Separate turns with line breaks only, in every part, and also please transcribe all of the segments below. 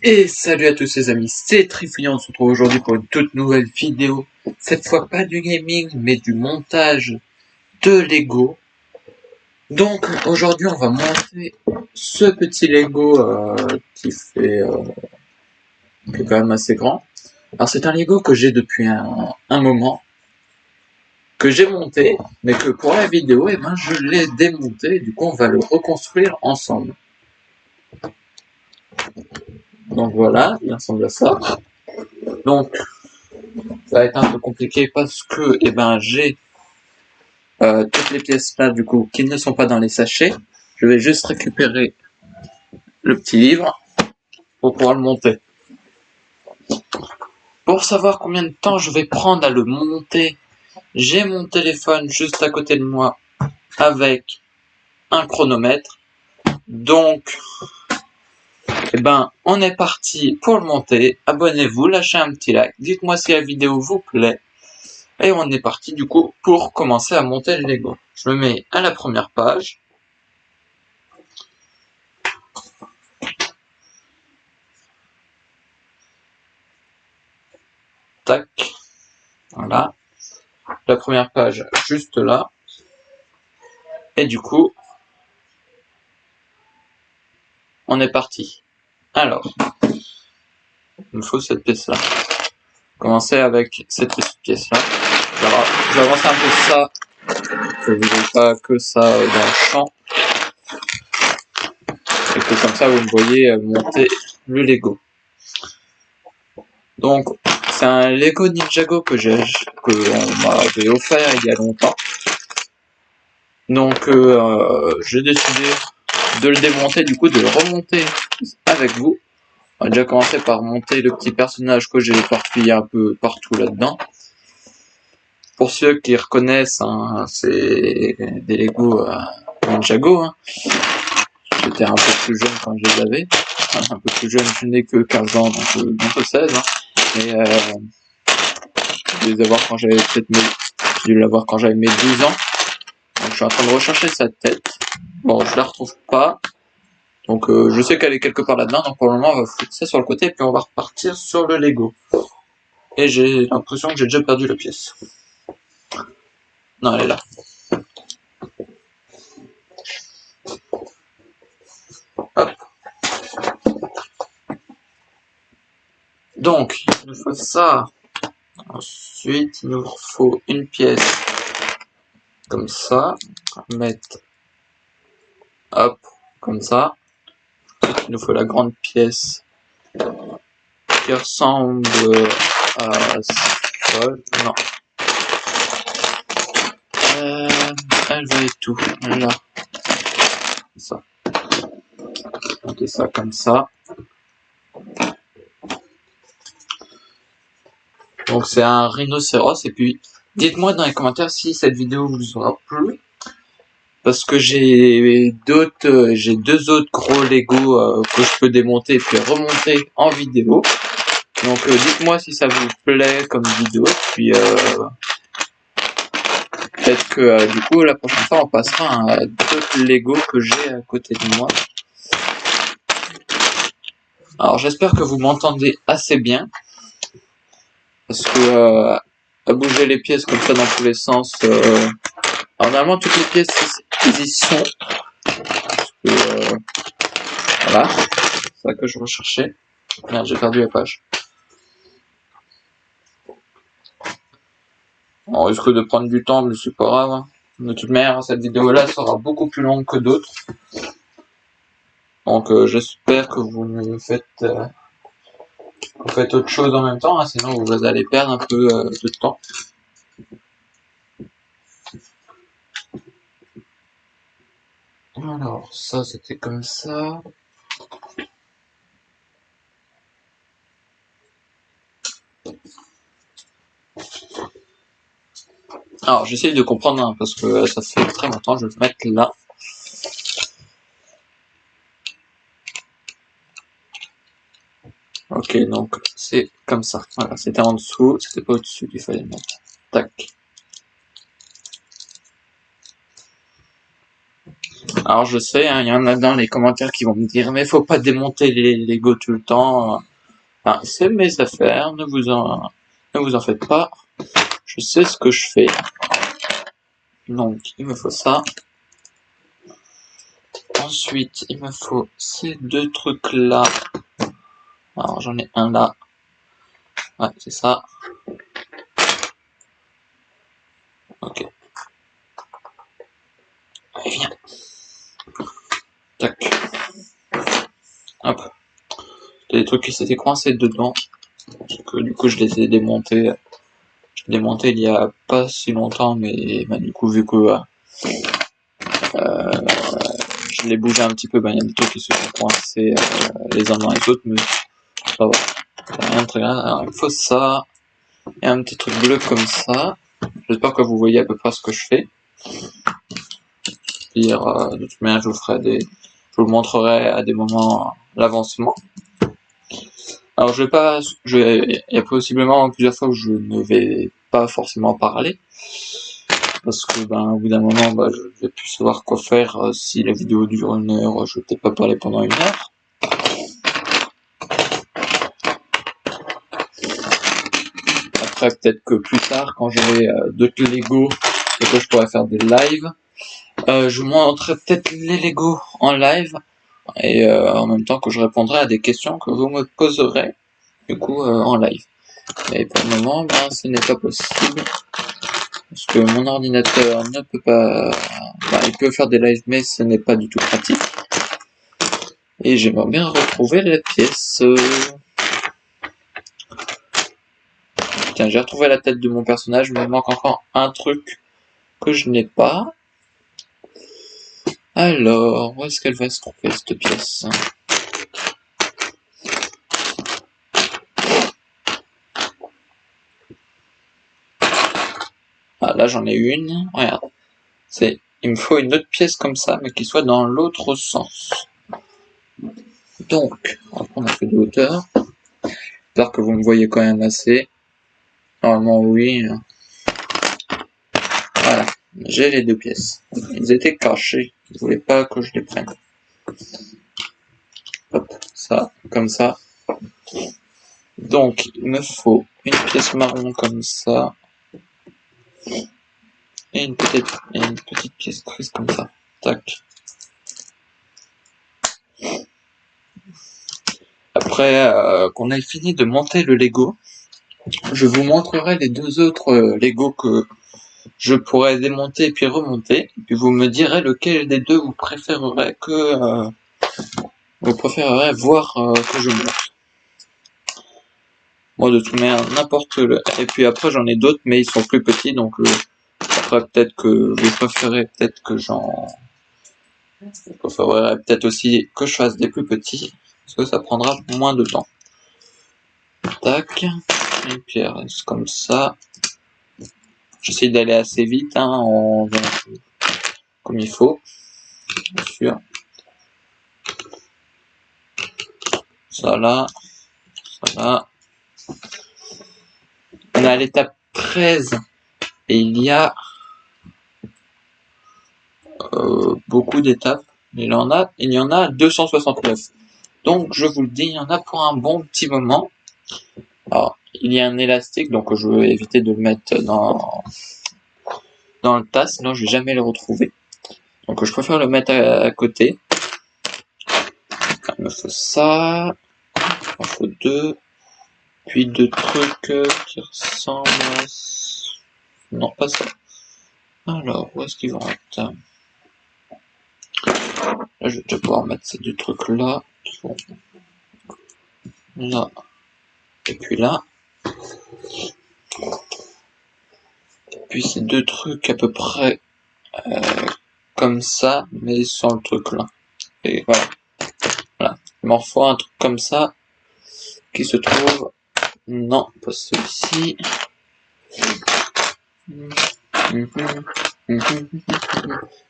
Et salut à tous les amis, c'est Trifouillant, on se retrouve aujourd'hui pour une toute nouvelle vidéo. Cette fois pas du gaming, mais du montage de Lego. Donc aujourd'hui on va monter ce petit Lego qui est quand même assez grand. Alors c'est un Lego que j'ai depuis un moment, que j'ai monté, mais que pour la vidéo, je l'ai démonté, du coup on va le reconstruire ensemble. Donc voilà, il ressemble à ça. Donc ça va être un peu compliqué parce que j'ai toutes les pièces là du coup qui ne sont pas dans les sachets. Je vais juste récupérer le petit livre pour pouvoir le monter. Pour savoir combien de temps je vais prendre à le monter, j'ai mon téléphone juste à côté de moi avec un chronomètre. Donc on est parti pour le monter. Abonnez-vous, lâchez un petit like, dites-moi si la vidéo vous plaît. Et on est parti du coup pour commencer à monter le Lego. Je me mets à la première page. Tac. Voilà. La première page juste là. Et du coup, on est parti. Alors, il me faut cette pièce-là. Commencer avec cette petite pièce-là. Je vais avancer un peu ça. Que vous n'ayez pas que ça dans le champ. Et que comme ça, vous me voyez monter le Lego. Donc, c'est un Lego Ninjago que on m'avait offert il y a longtemps. Donc, j'ai décidé de le démonter, du coup, de le remonter avec vous. On va déjà commencer par monter le petit personnage que j'ai éparpillé un peu partout là-dedans. Pour ceux qui reconnaissent, hein, c'est des Lego Ninjago. Hein. J'étais un peu plus jeune quand je les avais. Enfin, un peu plus jeune, je n'ai que 15 ans, donc bientôt 16. Hein. Mais je devais les avoir quand j'avais j'ai dû l'avoir quand j'avais mes 12 ans. Donc je suis en train de rechercher sa tête. Bon, je la retrouve pas. Donc je sais qu'elle est quelque part là-dedans. Donc pour le moment, on va foutre ça sur le côté et puis on va repartir sur le Lego. Et j'ai l'impression que j'ai déjà perdu la pièce. Non, elle est là. Hop. Donc, il nous faut ça. Ensuite, il nous faut une pièce comme ça. Mettre, hop, comme ça. Ensuite, il nous faut la grande pièce qui ressemble à ça. Non. Elle va être tout. Là. Ça. Monter ça comme ça. Donc c'est un rhinocéros. Et puis dites-moi dans les commentaires si cette vidéo vous aura plu. Parce que j'ai deux autres gros Lego que je peux démonter et puis remonter en vidéo. Donc dites-moi si ça vous plaît comme vidéo. Puis peut-être que du coup la prochaine fois on passera à d'autres Lego que j'ai à côté de moi. Alors j'espère que vous m'entendez assez bien. Parce que à bouger les pièces comme ça dans tous les sens. Alors normalement toutes les pièces y sont. Voilà. C'est ça que je recherchais. Merde, j'ai perdu la page. On risque de prendre du temps, mais c'est pas grave. Hein. De toute manière, cette vidéo-là sera beaucoup plus longue que d'autres. Donc j'espère que vous faites autre chose en même temps, hein, sinon vous allez perdre un peu de temps. Alors, ça c'était comme ça. Alors j'essaye de comprendre hein, parce que ça fait très longtemps, je vais le mettre là. Ok, donc c'est comme ça. Voilà, c'était en dessous, c'était pas au-dessus qu'il fallait mettre. Tac. Alors je sais, hein, il y en a dans les commentaires qui vont me dire mais faut pas démonter les Lego tout le temps. Enfin, c'est mes affaires, ne vous en faites pas. Je sais ce que je fais. Donc il me faut ça. Ensuite il me faut ces deux trucs là. Alors j'en ai un là. Ouais, c'est ça. Ok. Allez, viens. Tac. Hop. Il y a des trucs qui s'étaient coincés dedans. Parce que du coup je les ai démontés. Je l'ai démonté il y a pas si longtemps, mais bah, du coup vu que je l'ai bougé un petit peu, bah, il y a des trucs qui se sont coincés les uns dans les autres, mais ça va. Rien de très grave. Alors il faut ça. Et un petit truc bleu comme ça. J'espère que vous voyez à peu près ce que je fais. De toute manière, je vous montrerai à des moments l'avancement. Alors il y a possiblement plusieurs fois où je ne vais pas forcément parler. Parce que au bout d'un moment, je vais plus savoir quoi faire si la vidéo dure 1 heure, je vais peut-être pas parler pendant 1 heure. Après, peut-être que plus tard, quand j'aurai d'autres Lego, peut-être que je pourrais faire des lives. Je vous montrerai peut-être les Lego en live, et en même temps que je répondrai à des questions que vous me poserez, du coup, en live. Et pour le moment, ce n'est pas possible, parce que mon ordinateur ne peut pas... il peut faire des lives, mais ce n'est pas du tout pratique. Et j'aimerais bien retrouver la pièce... Tiens, j'ai retrouvé la tête de mon personnage, mais il me manque encore un truc que je n'ai pas. Alors, où est-ce qu'elle va se trouver, cette pièce? Ah, là, j'en ai une. Regarde. Il me faut une autre pièce comme ça, mais qui soit dans l'autre sens. Donc, on va prendre un peu de hauteur. J'espère que vous me voyez quand même assez. Normalement, oui. Voilà. J'ai les deux pièces. Ils étaient cachés. Ils ne voulaient pas que je les prenne. Hop, ça, comme ça. Donc, il me faut une pièce marron comme ça. Et une petite pièce grise comme ça. Tac. Après qu'on ait fini de monter le Lego, je vous montrerai les deux autres Lego que je pourrais démonter et puis remonter. Et puis vous me direz lequel des deux vous préférerez voir que je monte. Moi de toute manière n'importe le. Et puis après j'en ai d'autres mais ils sont plus petits donc après peut-être que vous préférez vous préférerez peut-être aussi que je fasse des plus petits parce que ça prendra moins de temps. Tac. Et puis elle reste comme ça. J'essaie d'aller assez vite, comme il faut, bien sûr. Ça là. On est à l'étape 13 et il y a beaucoup d'étapes. Il y en a 269. Donc je vous le dis, il y en a pour un bon petit moment. Alors, il y a un élastique, donc je veux éviter de le mettre dans le tas, sinon je vais jamais le retrouver. Donc je préfère le mettre à côté. Il me faut ça. Il me faut deux. Puis deux trucs qui ressemblent à... Non, pas ça. Alors, où est-ce qu'ils vont être? Là, je vais déjà pouvoir mettre ces deux trucs là. Là. Et puis là. Puis ces deux trucs à peu près comme ça, mais sans le truc là. Et voilà. Voilà. Il m'en faut un truc comme ça qui se trouve... Non, pas celui-ci.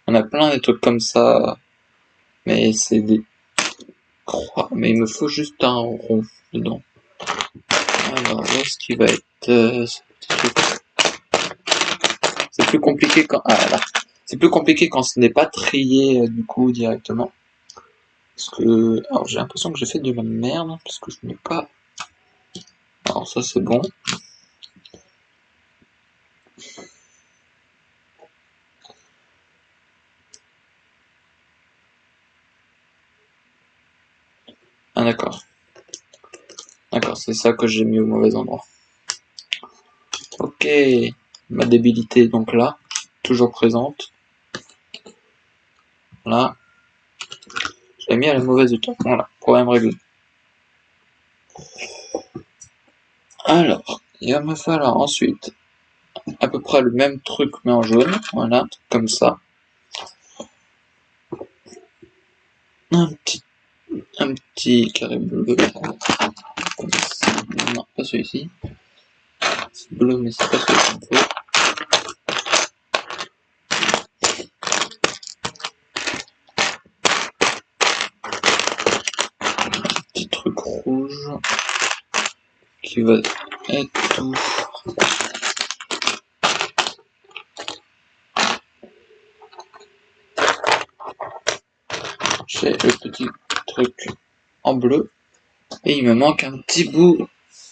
On a plein de trucs comme ça, mais c'est des croix. Mais il me faut juste un rond dedans. Alors, où est-ce qu'il va être ce petit truc? C'est plus compliqué quand... Ah là. C'est plus compliqué quand ce n'est pas trié du coup directement. Parce que, alors j'ai l'impression que j'ai fait de la merde parce que je n'ai pas. Alors ça c'est bon. Ah d'accord. D'accord, c'est ça que j'ai mis au mauvais endroit. Ok, ma débilité donc là, toujours présente. Là, je l'ai mis à la mauvaise hauteur. Voilà, problème réglé. Alors, il va me falloir ensuite à peu près le même truc mais en jaune. Voilà, comme ça. Un petit carré bleu. Comme ça. Non, pas celui-ci. C'est bleu, mais c'est pas celui qu'il faut. Petit truc rouge qui va être tout. J'ai le petit truc en bleu et il me manque un petit bout,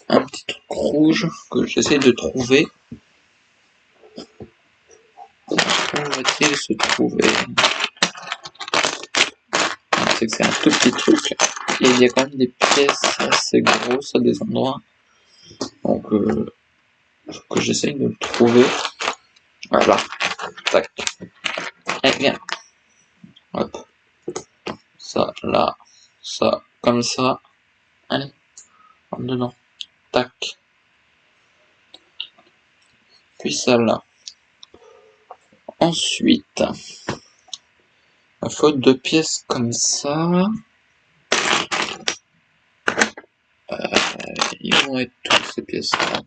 un petit truc rouge que j'essaie de trouver. Où va-t-il se trouver? C'est que c'est un tout petit truc et il y a quand même des pièces assez grosses à des endroits, donc faut que j'essaye de le trouver. Voilà, tac, et bien, hop, ça là, ça comme ça, allez, rentre dedans, tac, puis ça là. Ensuite, il faut deux pièces comme ça. Ils vont être toutes ces pièces là.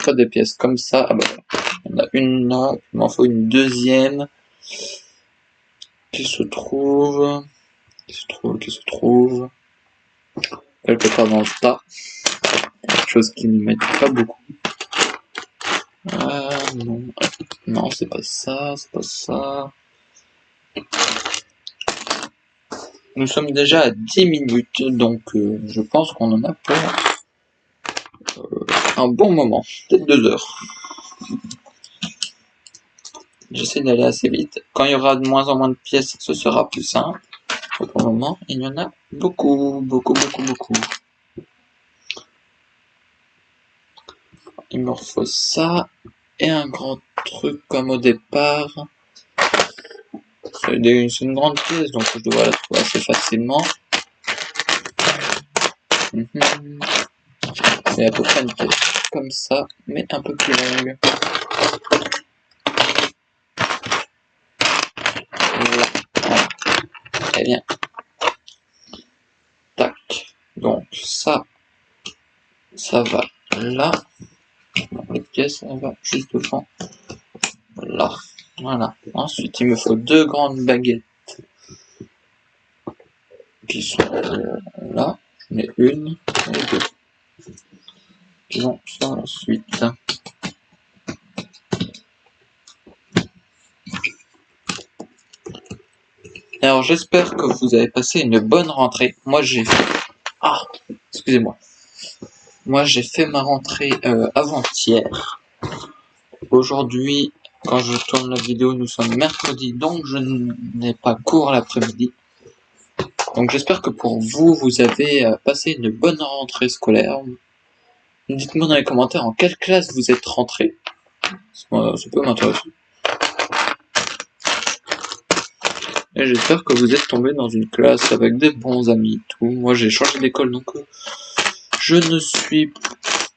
Pas des pièces comme ça. Ah bah, il y en a une là, il m'en faut une deuxième qui se trouve quelque part dans le tas. Quelque chose qui ne m'aide pas beaucoup. Non, non, c'est pas ça, c'est pas ça. Nous sommes déjà à 10 minutes, donc je pense qu'on en a pour un bon moment, peut-être 2 heures. J'essaie d'aller assez vite. Quand il y aura de moins en moins de pièces, ce sera plus simple. Pour le moment, il y en a beaucoup. Il me faut ça et un grand truc comme au départ. C'est une grande pièce, donc je devrais la trouver assez facilement. C'est à peu près une pièce comme ça, mais un peu plus longue. Voilà. Eh bien. Tac. Donc ça va là. Les pièces, on va juste devant. Là. Voilà. Ensuite, il me faut deux grandes baguettes qui sont là. J'en ai une et deux. Qui vont sur la suite. Alors j'espère que vous avez passé une bonne rentrée. Moi j'ai fait... Ah, excusez-moi. Moi j'ai fait ma rentrée avant-hier. Aujourd'hui, quand je tourne la vidéo, nous sommes mercredi, donc je n'ai pas cours l'après-midi. Donc j'espère que pour vous, vous avez passé une bonne rentrée scolaire. Dites-moi dans les commentaires en quelle classe vous êtes rentré. Ça peut m'intéresser. Et j'espère que vous êtes tombé dans une classe avec des bons amis. Tout. Moi j'ai changé d'école, donc je ne suis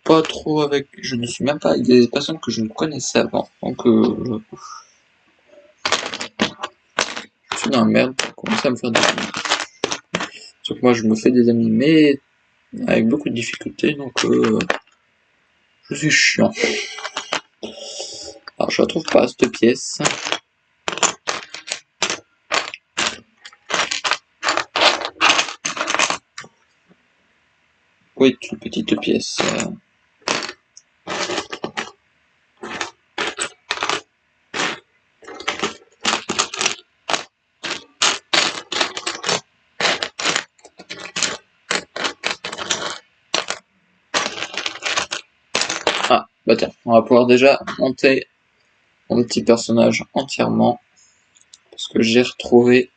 pas trop avec... Je ne suis même pas avec des personnes que je ne connaissais avant. Donc je suis dans la merde pour commencer à me faire des amis. Sauf que moi je me fais des amis, mais avec beaucoup de difficultés, donc je suis chiant. Alors je la trouve pas cette pièce. Oui, une petite pièce. Ah, bah tiens, on va pouvoir déjà monter mon petit personnage entièrement. Parce que j'ai retrouvé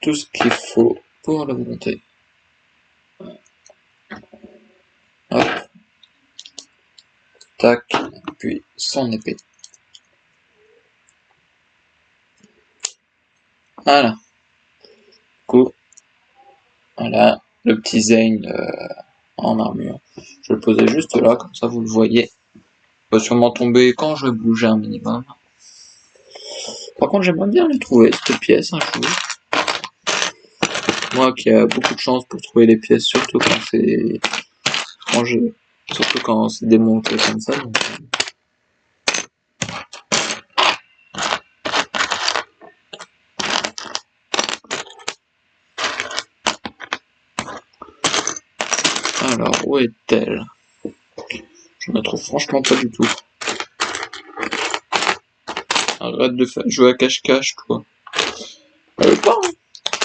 tout ce qu'il faut pour le monter. Hop. Tac, puis son épée. Voilà. Du coup, voilà, le petit Zane en armure. Je vais le poser juste là, comme ça vous le voyez. Il va sûrement tomber quand je vais bouger un minimum. Par contre, j'aimerais bien les trouver, cette pièce, un jour. Moi qui a beaucoup de chance pour trouver les pièces, surtout quand c'est rangé, surtout quand c'est démonté comme ça. Donc, alors, où est-elle? Je ne la trouve franchement pas du tout. Arrête de faire jouer à cache-cache, toi. Elle est pas, hein.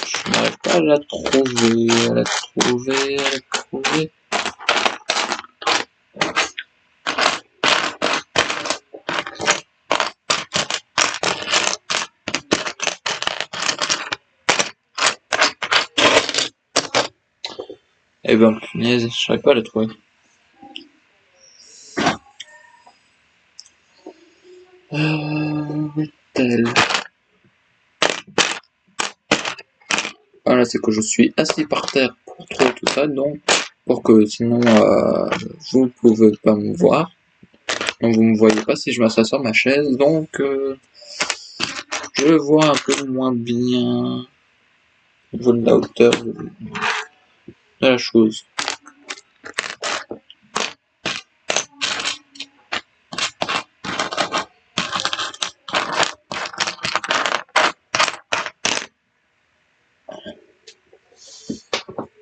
Je n'arrive pas à la trouver, à la trouver, à la trouver. Eh ben, punaise, je n'arrive pas à la trouver. Où est-elle? Voilà, c'est que je suis assis par terre pour trouver tout ça, donc, pour que sinon, vous ne pouvez pas me voir. Donc vous me voyez pas si je m'assois sur ma chaise, donc je vois un peu moins bien au niveau de la hauteur de la chose.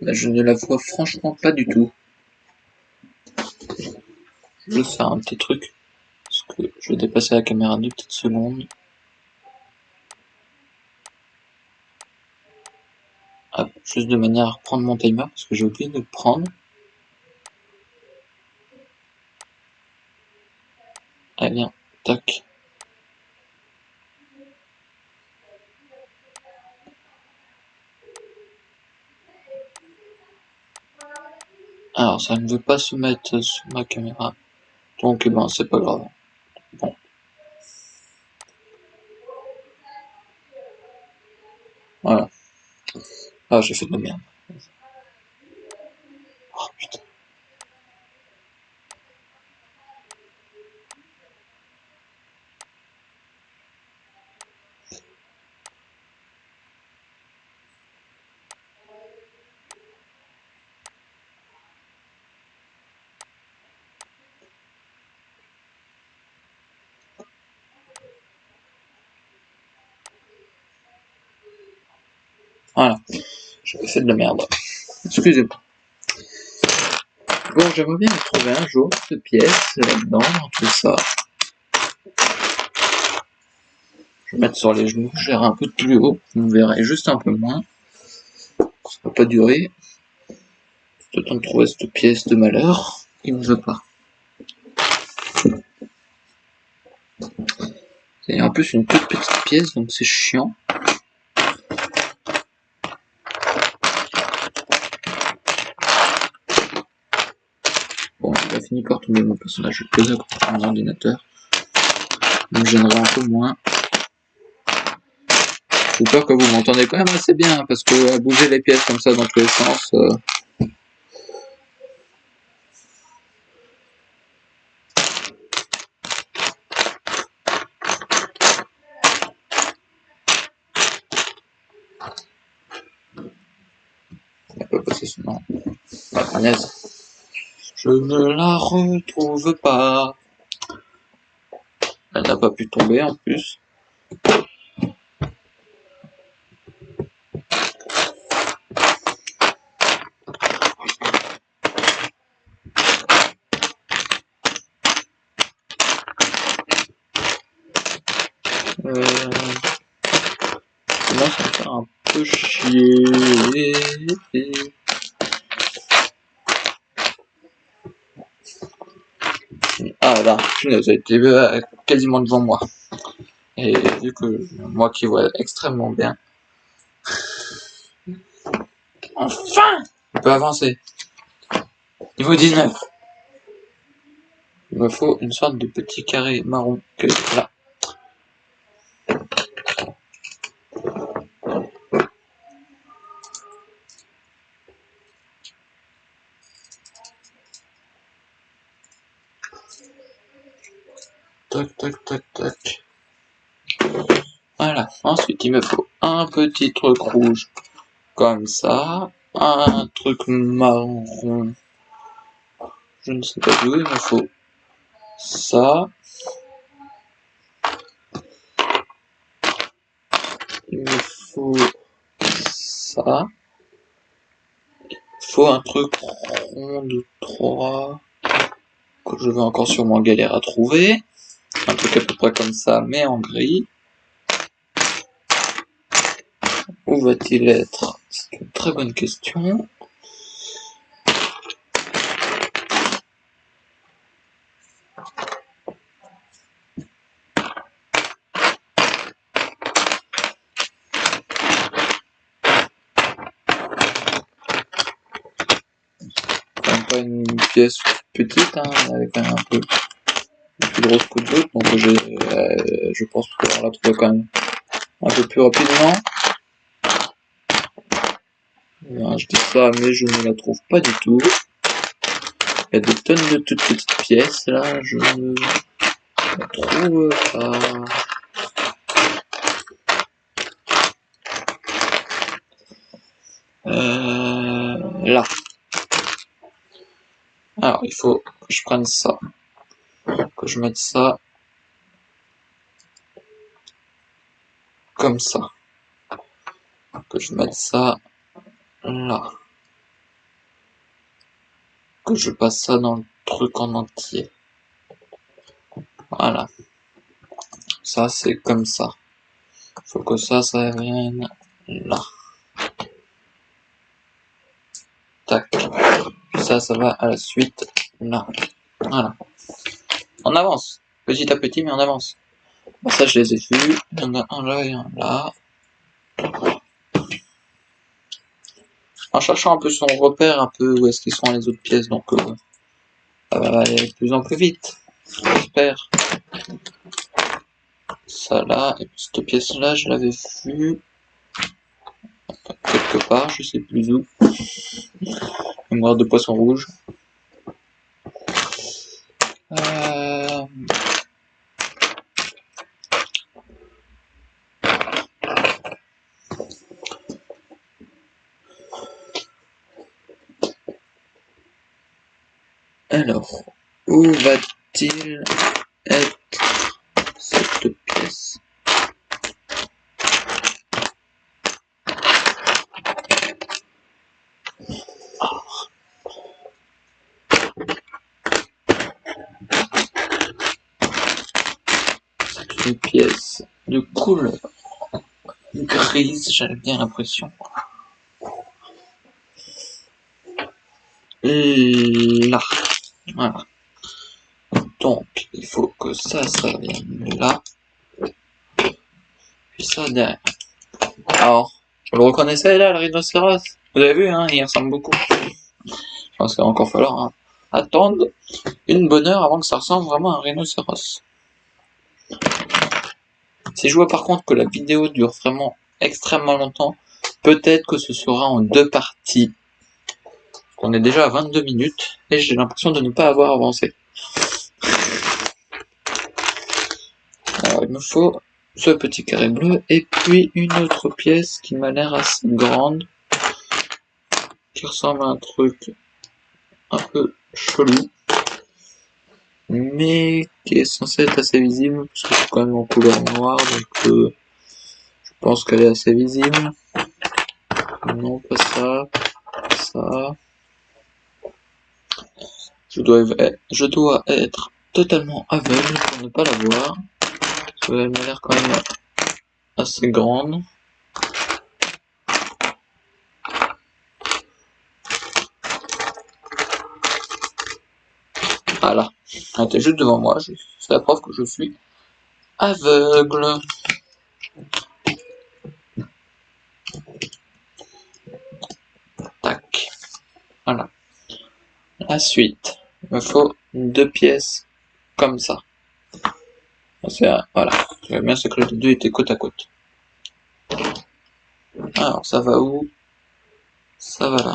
Là, je ne la vois franchement pas du tout. Je vais faire un petit truc, parce que je vais dépasser la caméra 2 petites secondes. Hop, juste de manière à reprendre mon timer, parce que j'ai oublié de le prendre. Allez, bien, tac. Alors, ça ne veut pas se mettre sur ma caméra, donc eh ben, c'est pas grave. Bon. Voilà. Ah, j'ai fait de la merde. Oh putain. Voilà. J'ai fait de la merde. Excusez-moi. Bon, j'aimerais bien trouver un jour cette pièce là-dedans, dans tout ça. Je vais mettre sur les genoux, je verrai un peu plus haut, vous me verrez juste un peu moins. Ça va pas durer. C'est le temps de trouver cette pièce de malheur. Il ne veut pas. C'est en plus une toute petite pièce, donc c'est chiant. Bon, il a fini par tomber mon personnage. Je vais le poser à côté de mon ordinateur. Ça me gênera un peu moins. J'ai peur que vous m'entendez quand même assez bien, parce que bouger les pièces comme ça dans tous les sens... Elle peut passer son nom. La punaise. Je ne la retrouve pas. Elle n'a pas pu tomber en plus. Moi, ça me fait un peu chier. punaise, elle était quasiment devant moi. Et vu que moi qui vois extrêmement bien, enfin, on peut avancer. Niveau 19. Il me faut une sorte de petit carré marron que là. Tac, tac, tac, tac. Voilà. Ensuite, il me faut un petit truc rouge comme ça. Un truc marron. Je ne sais pas d'où il me faut ça. Il me faut ça. Il faut un truc rond de 3 que je vais encore sûrement galérer à trouver. Un truc à peu près comme ça, mais en gris. Où va-t-il être? C'est une très bonne question. Pas une pièce petite, hein, avec un peu plus grosse que d'autres, donc je pense pouvoir la trouver quand même un peu plus rapidement. Bien, je dis ça, mais je ne la trouve pas du tout. Il y a des tonnes de toutes petites pièces, là, je ne la trouve pas. Là. Alors, il faut que je prenne ça, que je mette ça comme ça, que je mette ça là, que je passe ça dans le truc en entier. Voilà. Ça, c'est comme ça. Faut que ça vienne là. Tac. Ça va à la suite là. Voilà. On avance. Petit à petit, mais on avance. Bon, ça, je les ai vus. Il y en a un là et un là. En cherchant un peu son repère, un peu où est-ce qu'ils sont les autres pièces, donc ça va aller de plus en plus vite. J'espère. Ça là, et puis cette pièce là, je l'avais vue quelque part, je sais plus où. Mémoire de poisson rouge. Alors, où va-t-il être cette pièce? C'est une pièce de couleur grise, j'avais bien l'impression. Là, voilà. Donc, il faut que ça vienne là. Puis ça derrière. Alors, vous le reconnaissez là, le rhinocéros? Vous avez vu, hein, il ressemble beaucoup. Je pense qu'il va encore falloir attendre une bonne heure avant que ça ressemble vraiment à un rhinocéros. Si je vois par contre que la vidéo dure vraiment extrêmement longtemps, peut-être que ce sera en 2 parties. On est déjà à 22 minutes et j'ai l'impression de ne pas avoir avancé. Alors il me faut ce petit carré bleu et puis une autre pièce qui m'a l'air assez grande, qui ressemble à un truc un peu chelou, mais qui est censé être assez visible parce que c'est quand même en couleur noire, donc je pense qu'elle est assez visible. Non, pas ça, ça. Je dois être totalement aveugle pour ne pas la voir. Parce qu'elle m'a l'air quand même assez grande. Voilà. Elle était juste devant moi. C'est la preuve que je suis aveugle. Tac. Voilà. La suite. Il me faut 2 pièces comme ça. Voilà. J'aime bien, c'est que les deux étaient côte à côte. Alors, ça va où? Ça va là.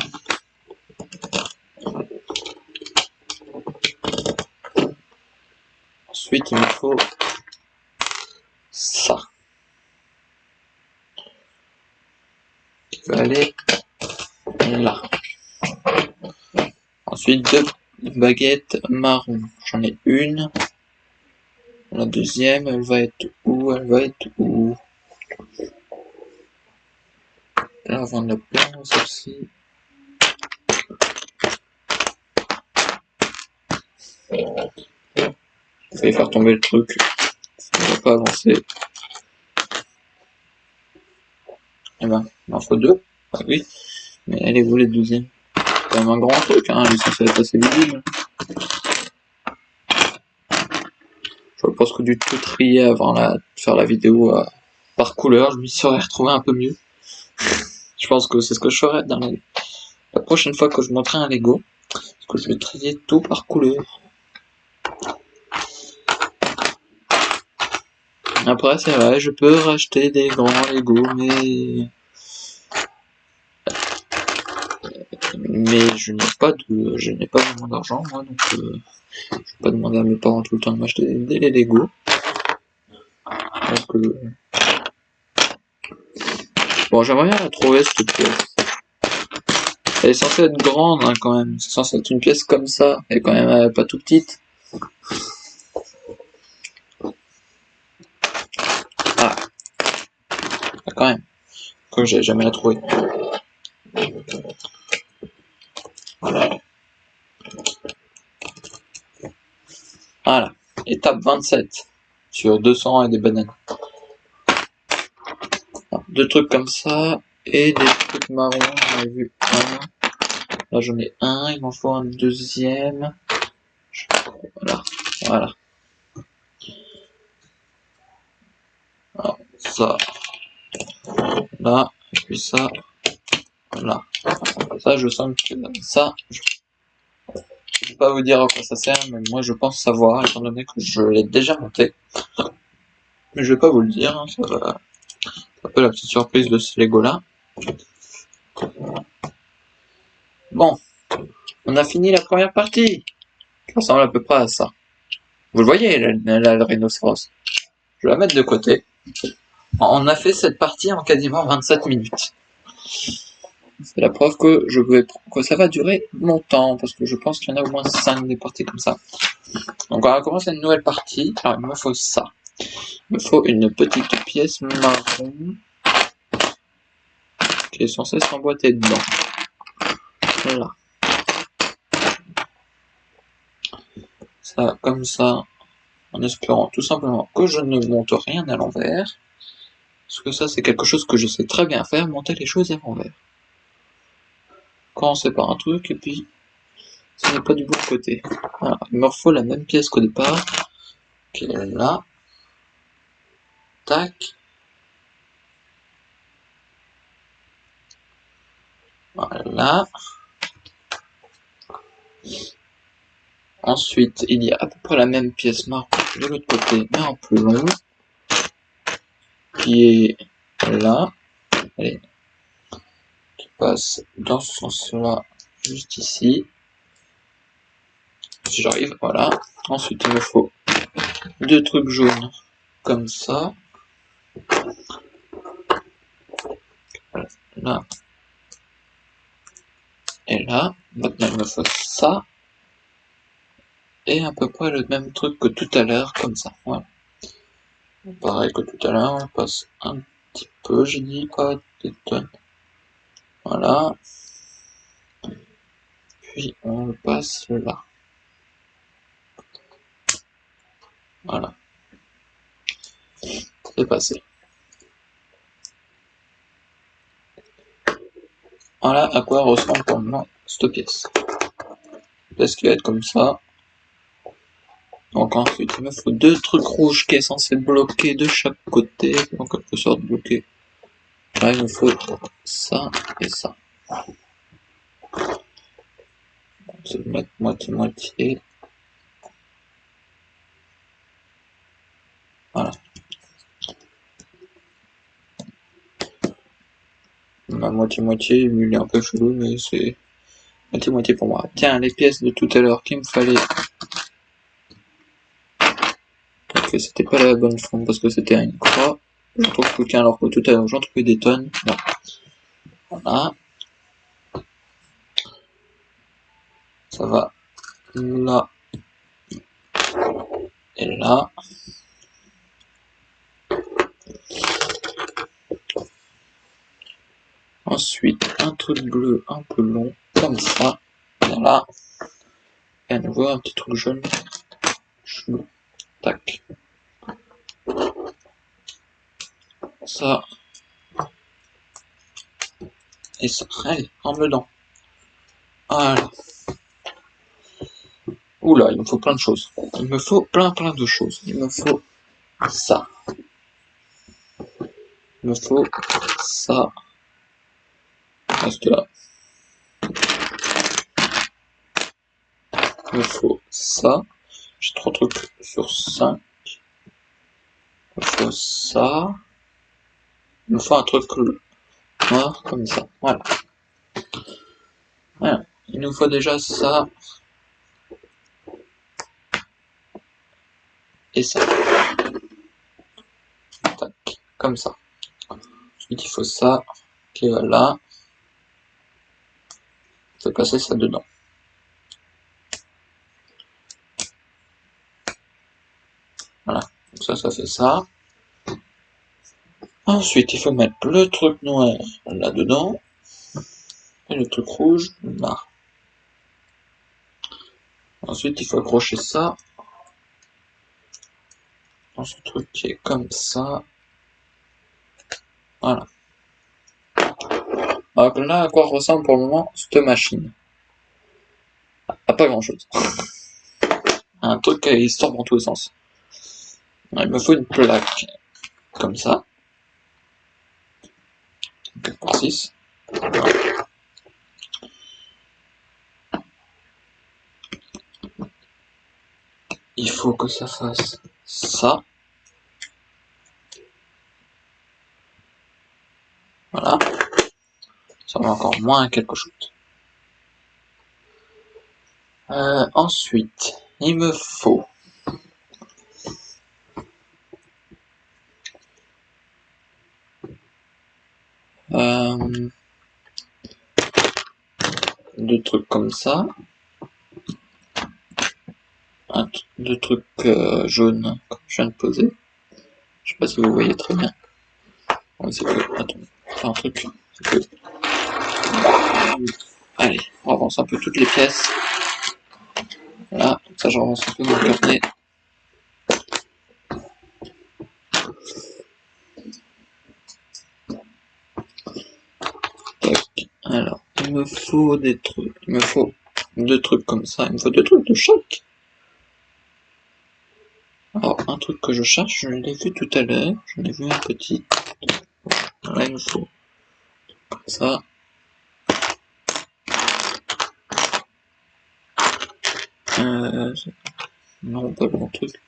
Ensuite, il me faut ça. Qui va aller là. Ensuite, 2 baguettes marron. J'en ai une. La deuxième, elle va être où? Elle va être où? Là, on va en plein, celle-ci. J'ai failli faire tomber le truc. Ça ne va pas avancer. Eh ben, il en faut 2. Ah oui. Mais elle est où les deuxièmes? C'est quand même un grand truc, hein. Elle est censée être assez visible. J'aurais presque dû tout trier avant de faire la vidéo par couleur. Je m'y serais retrouvé un peu mieux. Je pense que c'est ce que je ferai la prochaine fois que je montrerai un Lego. Parce que je vais trier tout par couleur. Après, c'est vrai, je peux racheter des grands Lego, mais je n'ai pas vraiment d'argent, moi, donc je vais pas demander à mes parents tout le temps de m'acheter des Lego. Donc, bon, j'aimerais bien la trouver, cette pièce. Elle est censée être grande, hein, quand même. C'est censé être une pièce comme ça. Elle est quand même pas tout petite. Ah, quand même. Que j'ai jamais la trouvé. Voilà. Étape 27. Sur 200 et des bananes. Alors, 2 trucs comme ça. Et des trucs marrons. J'en ai vu un. Là, j'en ai un. Il m'en faut un deuxième. Voilà. Voilà. Alors, ça. Là. Et puis ça. Là. Ça, je sens que ça. Je ne peux pas vous dire à quoi ça sert, mais moi, je pense savoir, étant donné que je l'ai déjà monté. Mais je vais pas vous le dire, hein, ça va. C'est un peu la petite surprise de ce Lego là. Bon, on a fini la première partie. Ça ressemble à peu près à ça. Vous le voyez, le rhinocéros. Je vais la mettre de côté. On a fait cette partie en quasiment 27 minutes. C'est la preuve que ça va durer longtemps, parce que je pense qu'il y en a au moins 5 des parties comme ça. Donc on va commencer une nouvelle partie. Alors il me faut ça. Il me faut une petite pièce marron qui est censée s'emboîter dedans. Voilà. Ça, comme ça, en espérant tout simplement que je ne monte rien à l'envers. Parce que ça, c'est quelque chose que je sais très bien faire, monter les choses à l'envers. Commencer par un truc, et puis, ce n'est pas du bon côté. Voilà, il me faut la même pièce qu'au départ, qui est là. Tac. Voilà. Ensuite, il y a à peu près la même pièce marron de l'autre côté, mais en plus long, qui est là. Allez. Qui passe dans ce sens-là, juste ici. Si j'arrive, voilà. Ensuite, il me faut 2 trucs jaunes, comme ça. Voilà. Là. Et là. Maintenant, il me faut ça. Et à peu près le même truc que tout à l'heure, comme ça. Voilà. Pareil que tout à l'heure, on passe un petit peu, j'ai dit, pas des tonnes. Voilà. Puis on le passe là. Voilà. C'est passé. Voilà à quoi ressemble pour moi cette pièce. Pièce qui va être comme ça. Donc ensuite, il me faut 2 trucs rouges qui est censé bloquer de chaque côté, en quelque sorte bloquer. Là, il me faut ça et ça. Je vais mettre moitié-moitié. Voilà. Ma moitié-moitié, il est un peu chelou, mais c'est moitié-moitié pour moi. Tiens, les pièces de tout à l'heure qu'il me fallait. Ok, c'était pas la bonne forme parce que c'était une croix. J'en trouve plus qu'un alors que tout à l'heure j'en trouvais des tonnes. Bon. Voilà. Ça va là et là. Ensuite, un truc bleu un peu long, comme ça. Voilà. Et à nouveau, un petit truc jaune. Chelou. Tac. Ça. Et ça. Allez, rentre dedans. Voilà. Oula, il me faut plein de choses. Il me faut plein de choses. Il me faut ça. Il me faut ça. Reste là. Il me faut ça. J'ai 3 trucs sur 5. Il me faut ça. Il me faut un truc noir comme ça. Voilà. Voilà. Il nous faut déjà ça. Et ça. Tac. Comme ça. Ensuite, il faut ça qui va là. Il faut placer ça dedans. Voilà. Donc ça fait ça. Ensuite, il faut mettre le truc noir là-dedans. Et le truc rouge là. Ensuite, il faut accrocher ça dans ce truc qui est comme ça. Voilà. Alors là, à quoi ressemble pour le moment cette machine? À pas grand chose. Un truc qui se tourne dans tous les sens. Il me faut une plaque comme ça. 4x6. Il faut que ça fasse ça. Voilà. Ça va encore moins quelque chose. Ensuite, il me faut deux trucs comme ça. Deux trucs jaunes comme je viens de poser. Je sais pas si vous voyez très bien. Ouais, c'est que, attends, faire un truc. C'est que... Allez, on avance un peu toutes les pièces. Voilà, comme ça je avance un peu mon carnet. Tac. Alors, il me faut des trucs. Il me faut deux trucs comme ça. Il me faut deux trucs de chaque. Alors, un truc que je cherche, je l'ai vu tout à l'heure. J'en ai vu un petit. Là, il me faut comme ça. Non, pas le bon truc.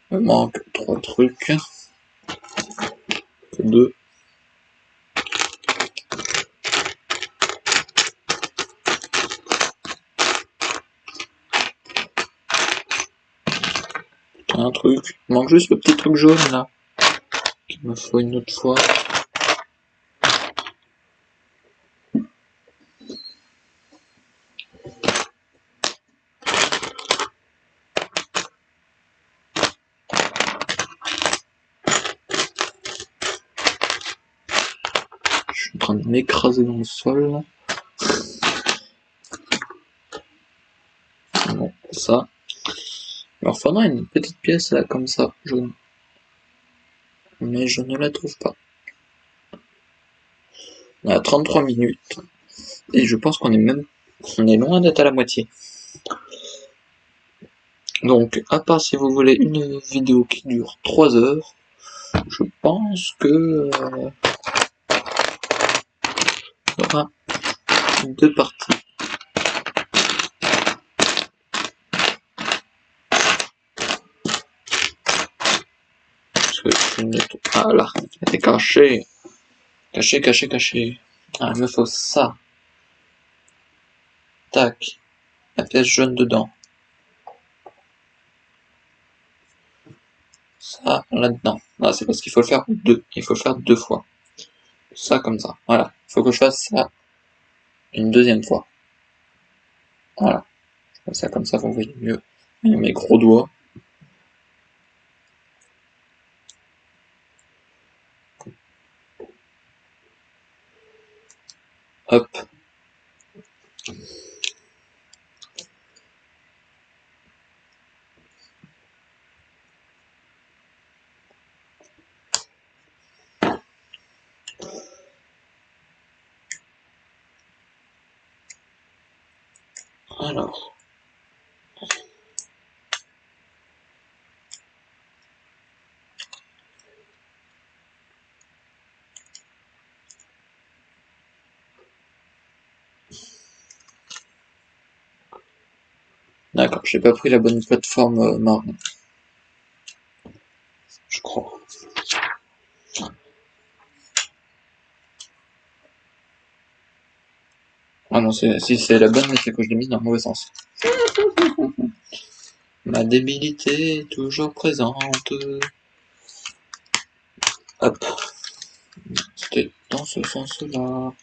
Il manque trois trucs. Que deux. Un truc. Il manque juste le petit truc jaune là. Qu'il me faut une autre fois. Je suis en train de m'écraser dans le sol là. Bon, ça. Alors faudrait une petite pièce là comme ça, jaune. Mais je ne la trouve pas. On a 33 minutes. Et je pense qu'on est même On est loin d'être à la moitié. Donc, à part si vous voulez une vidéo qui dure 3 heures, je pense que il y aura 2 parties. Parce que ah là, elle est cachée. Caché. Ah, il me faut ça. Tac. La pièce jaune dedans. Ça, là-dedans. Ah, c'est parce qu'il faut le faire 2. Il faut le faire 2 fois. Ça comme ça. Voilà. Il faut que je fasse ça une deuxième fois. Voilà. Je fais ça comme ça, vous voyez mieux. Et mes gros doigts. Hop. Alors. D'accord, j'ai pas pris la bonne plateforme marron. Je crois. Ah non, si c'est la bonne, mais c'est que je l'ai mise dans le mauvais sens. Ma débilité est toujours présente. Hop. C'était dans ce sens-là.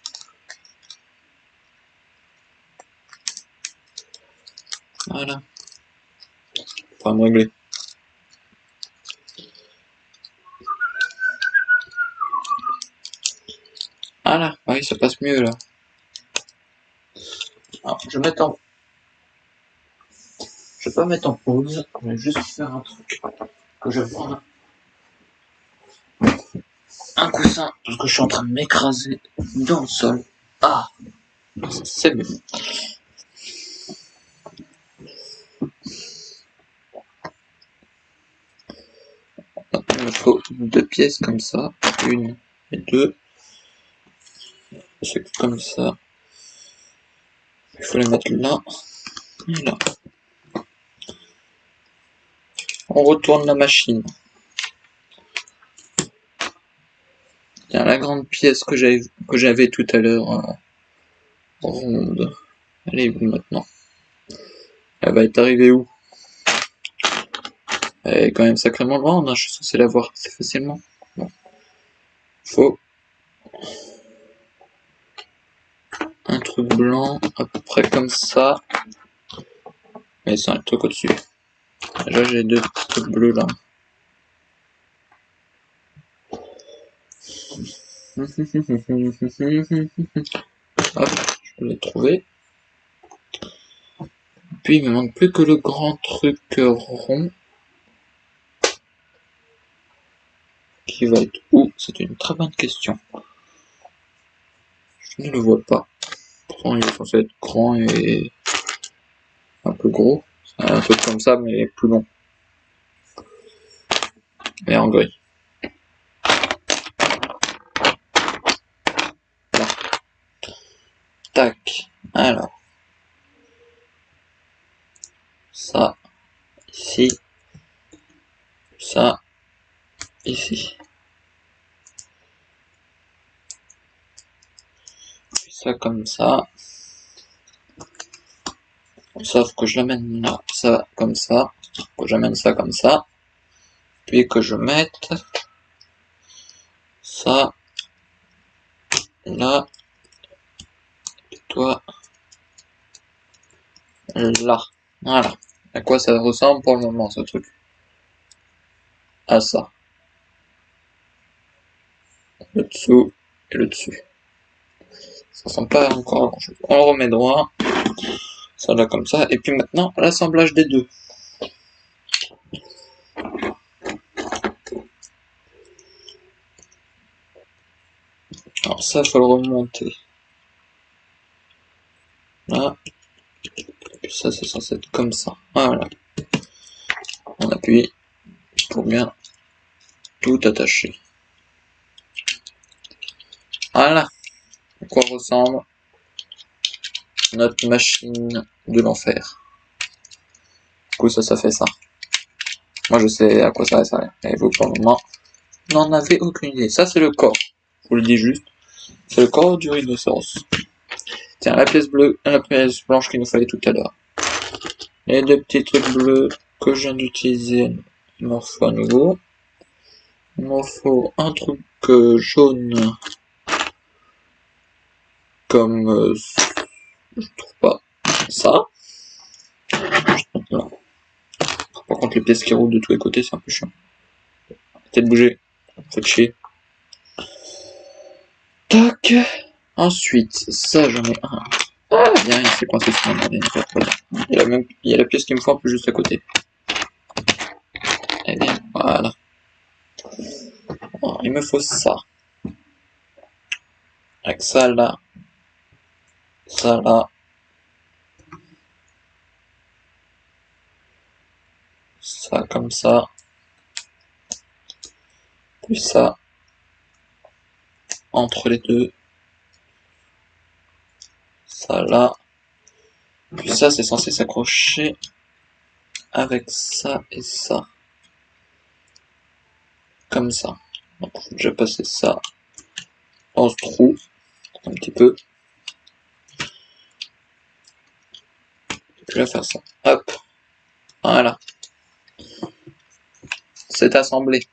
Voilà. Faut me régler. Voilà. Ah oui, ça passe mieux là. Alors, je vais pas mettre en pause. Je vais juste faire un truc. Que je vais prendre un coussin parce que je suis en train de m'écraser dans le sol. Ah, c'est mieux. Il me faut 2 pièces comme ça. 1 et 2. C'est comme ça. Il faut les mettre là et là. On retourne la machine. Tiens, la grande pièce que j'avais tout à l'heure ronde. Elle est où maintenant? Elle va être arrivée où? Elle est quand même sacrément grande, hein, je suis censé la voir assez facilement. Bon. Faut un truc blanc à peu près comme ça. Mais c'est un truc au-dessus. Déjà j'ai 2 trucs bleus là. Hop, je l'ai trouvé. Puis il me manque plus que le grand truc rond. Qui va être où? C'est une très bonne question. Je ne le vois pas. Pourtant il est censé être grand et un peu gros. C'est un truc comme ça mais plus long. Et en gris. Là. Tac. Alors. Ça. Ici. Ça. Ici. Puis ça comme ça. Sauf que je l'amène là. Ça comme ça. Que j'amène ça comme ça. Puis que je mette ça là. Et toi là. Voilà. À quoi ça ressemble pour le moment ce truc? À ça. Le dessous et le dessus. Ça ressemble pas encore à grand chose. On le remet droit. Ça là comme ça. Et puis maintenant, l'assemblage des deux. Alors ça, faut le remonter. Voilà. Puis ça, c'est censé être comme ça. Voilà. On appuie pour bien tout attacher. Voilà. À quoi ressemble notre machine de l'enfer. Du coup, ça fait ça. Moi, je sais à quoi ça sert. Et vous, pour le moment, n'en avez aucune idée. Ça, c'est le corps. Je vous le dis juste. C'est le corps du rhinocéros. Tiens, la pièce bleue et la pièce blanche qu'il nous fallait tout à l'heure. Les deux petits trucs bleus que je viens d'utiliser, il m'en faut à nouveau. Il m'en faut un truc jaune. Comme... je trouve pas ça. Voilà. Par contre, les pièces qui roulent de tous les côtés, c'est un peu chiant. Arrêtez de bouger. Faites chier. Tac. Ensuite, ça, j'en ai un. Ah, bien, il s'est coincé sur mon ordinateur. Il y a la pièce qu'il me faut un peu juste à côté. Eh bien, voilà. Alors, il me faut ça. Avec ça là. Ça là. Ça comme ça. Puis ça. Entre les deux. Ça là. Puis ça, c'est censé s'accrocher avec ça et ça. Comme ça. Donc, je vais déjà passer ça dans ce trou. Un petit peu. Je vais faire ça. Hop. Voilà. C'est assemblé.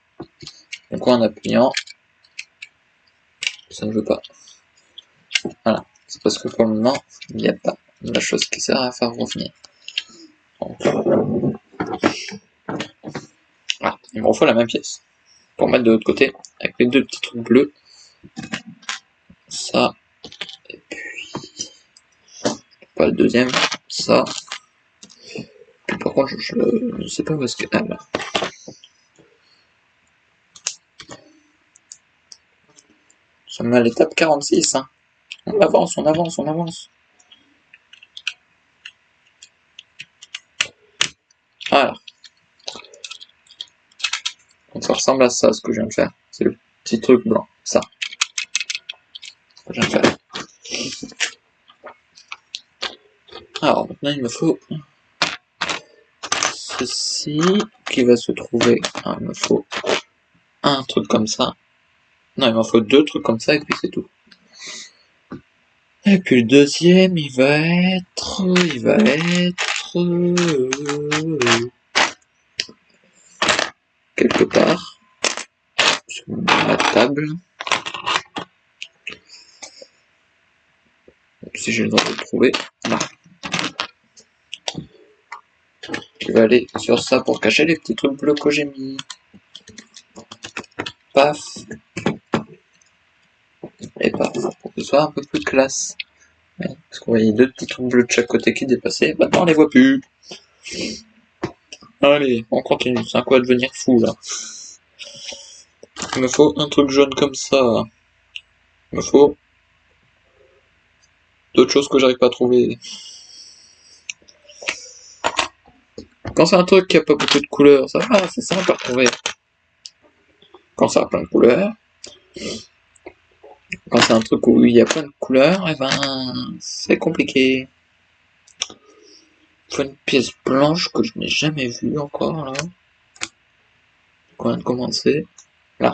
Donc en appuyant, ça ne veut pas. Voilà. C'est parce que pour le moment, il n'y a pas la chose qui sert à faire revenir. Donc, voilà. Il me refait la même pièce. Pour mettre de l'autre côté, avec les deux petits trucs bleus. Ça. Et puis... pas le deuxième. Ça. Puis par contre, je ne sais pas où est-ce que... Ah là. Nous sommes à l'étape 46. Hein. On avance, on avance, on avance. Voilà. Donc ça ressemble à ça, ce que je viens de faire. C'est le petit truc blanc. Ça. Ce que je viens de faire. Alors maintenant il me faut ceci qui va se trouver. Alors, il me faut un truc comme ça. Non, il m'en faut deux trucs comme ça et puis c'est tout. Et puis le deuxième, il va être quelque part sur la table. Si j'ai le droit de le trouver, là. Il va aller sur ça pour cacher les petits trucs bleus que j'ai mis. Paf. Et paf, pour que ce soit un peu plus classe. Parce qu'on voyait deux petits trucs bleus de chaque côté qui dépassaient, maintenant on les voit plus. Allez, on continue, c'est un quoi devenir fou là. Il me faut un truc jaune comme ça. Il me faut d'autres choses que j'arrive pas à trouver. Quand c'est un truc qui a pas beaucoup de couleurs, ça va, c'est simple à retrouver. Quand ça a plein de couleurs, quand c'est un truc où il y a plein de couleurs, et ben c'est compliqué. Il faut une pièce blanche que je n'ai jamais vue encore là. On vient de commencer. Là.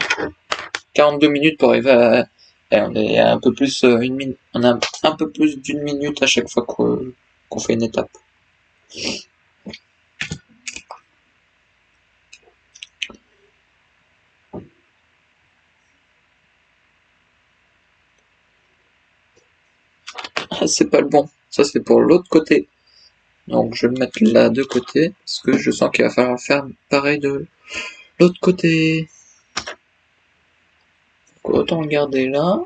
42 minutes pour arriver à... Et on est à un peu plus on a un peu plus d'une minute à chaque fois qu'on fait une étape. Ah, c'est pas le bon. Ça c'est pour l'autre côté. Donc je vais le mettre là de côté. Parce que je sens qu'il va falloir faire pareil de l'autre côté. Donc, autant le garder là.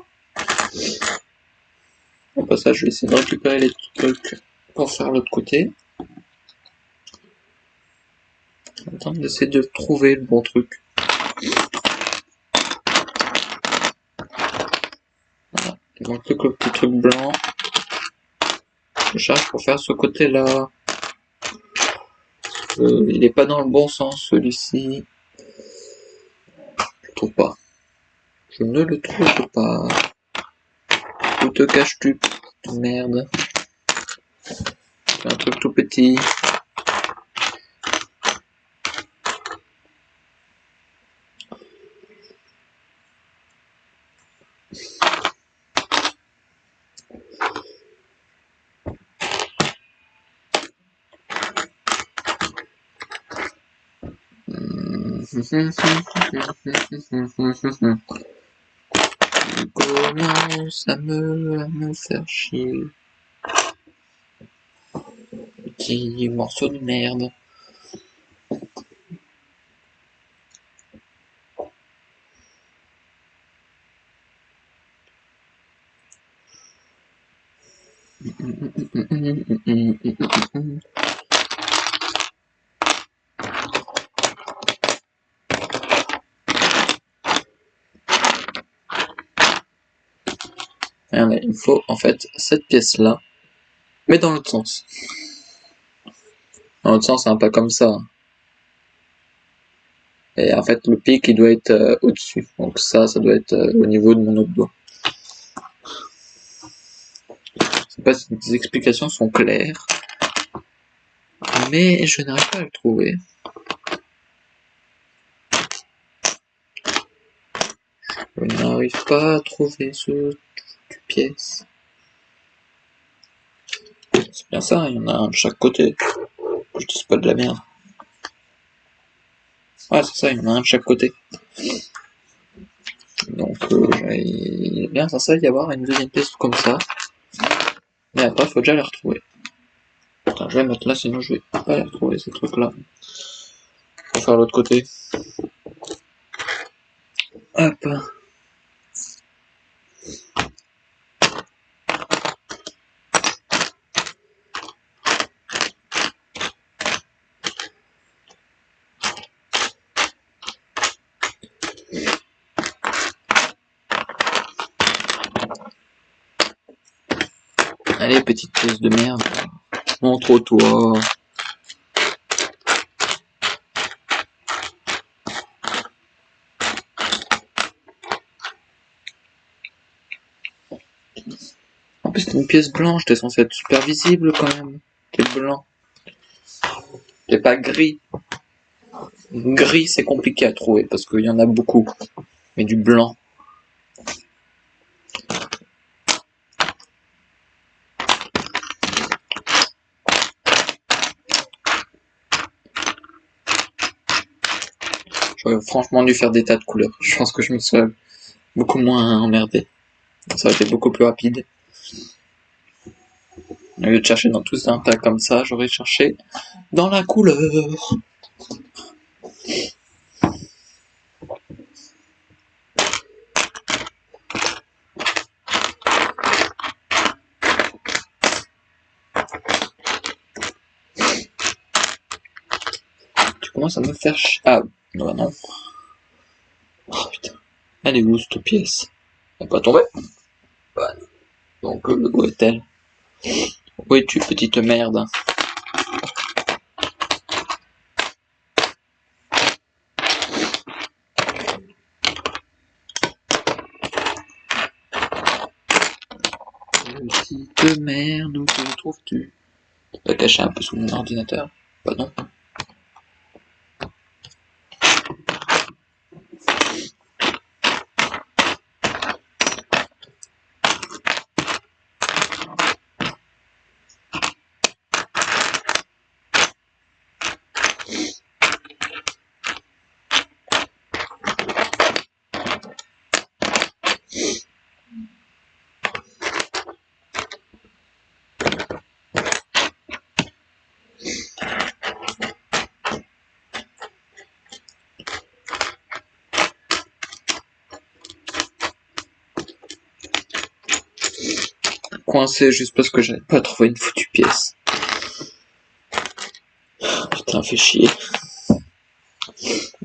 Au passage, je vais essayer de récupérer les trucs pour faire l'autre côté. Attends d'essayer de trouver le bon truc. Voilà. Il manque que le petit truc blanc. Je cherche pour faire ce côté-là. Il n'est pas dans le bon sens, celui-ci. Je le trouve pas. Je ne le trouve pas. Où te caches-tu, merde? C'est un truc tout petit. Il commence à me faire chier. Petit morceau de merde. Regardez, il me faut en fait cette pièce-là, mais dans l'autre sens. Dans l'autre sens, c'est pas comme ça. Et en fait, le pic, il doit être au-dessus. Donc ça doit être au niveau de mon autre doigt. Je sais pas si les explications sont claires, mais je n'arrive pas à le trouver. Je n'arrive pas à trouver ce pièce. C'est bien ça, il y en a un de chaque côté. Je dis pas de la merde. Ouais, c'est ça, il y en a un de chaque côté. Donc, il est bien censé y avoir une deuxième pièce comme ça. Mais après, faut déjà les retrouver. Attends, je vais mettre là, sinon je vais pas les retrouver, ces trucs-là. On va faire l'autre côté. Hop. Allez, petite pièce de merde. Montre-toi. En plus, c'est une pièce blanche, t'es censé être super visible quand même. T'es blanc. T'es pas gris. Gris, c'est compliqué à trouver parce qu'il y en a beaucoup. Mais du blanc. J'aurais franchement dû faire des tas de couleurs. Je pense que je me serais beaucoup moins emmerdé. Ça aurait été beaucoup plus rapide. Au lieu de chercher dans tous un tas comme ça, j'aurais cherché dans la couleur. Tu commences à me faire Ah, non, non. Oh putain. Elle est où cette pièce? Elle est pas tombée? Ouais. Donc, où est-elle? Où es-tu, petite merde? Petite merde, où te trouves-tu? Tu peux cacher un peu sous mon ordinateur? Bah non. Coincé juste parce que j'avais pas trouvé une foutue pièce. Putain, fait chier.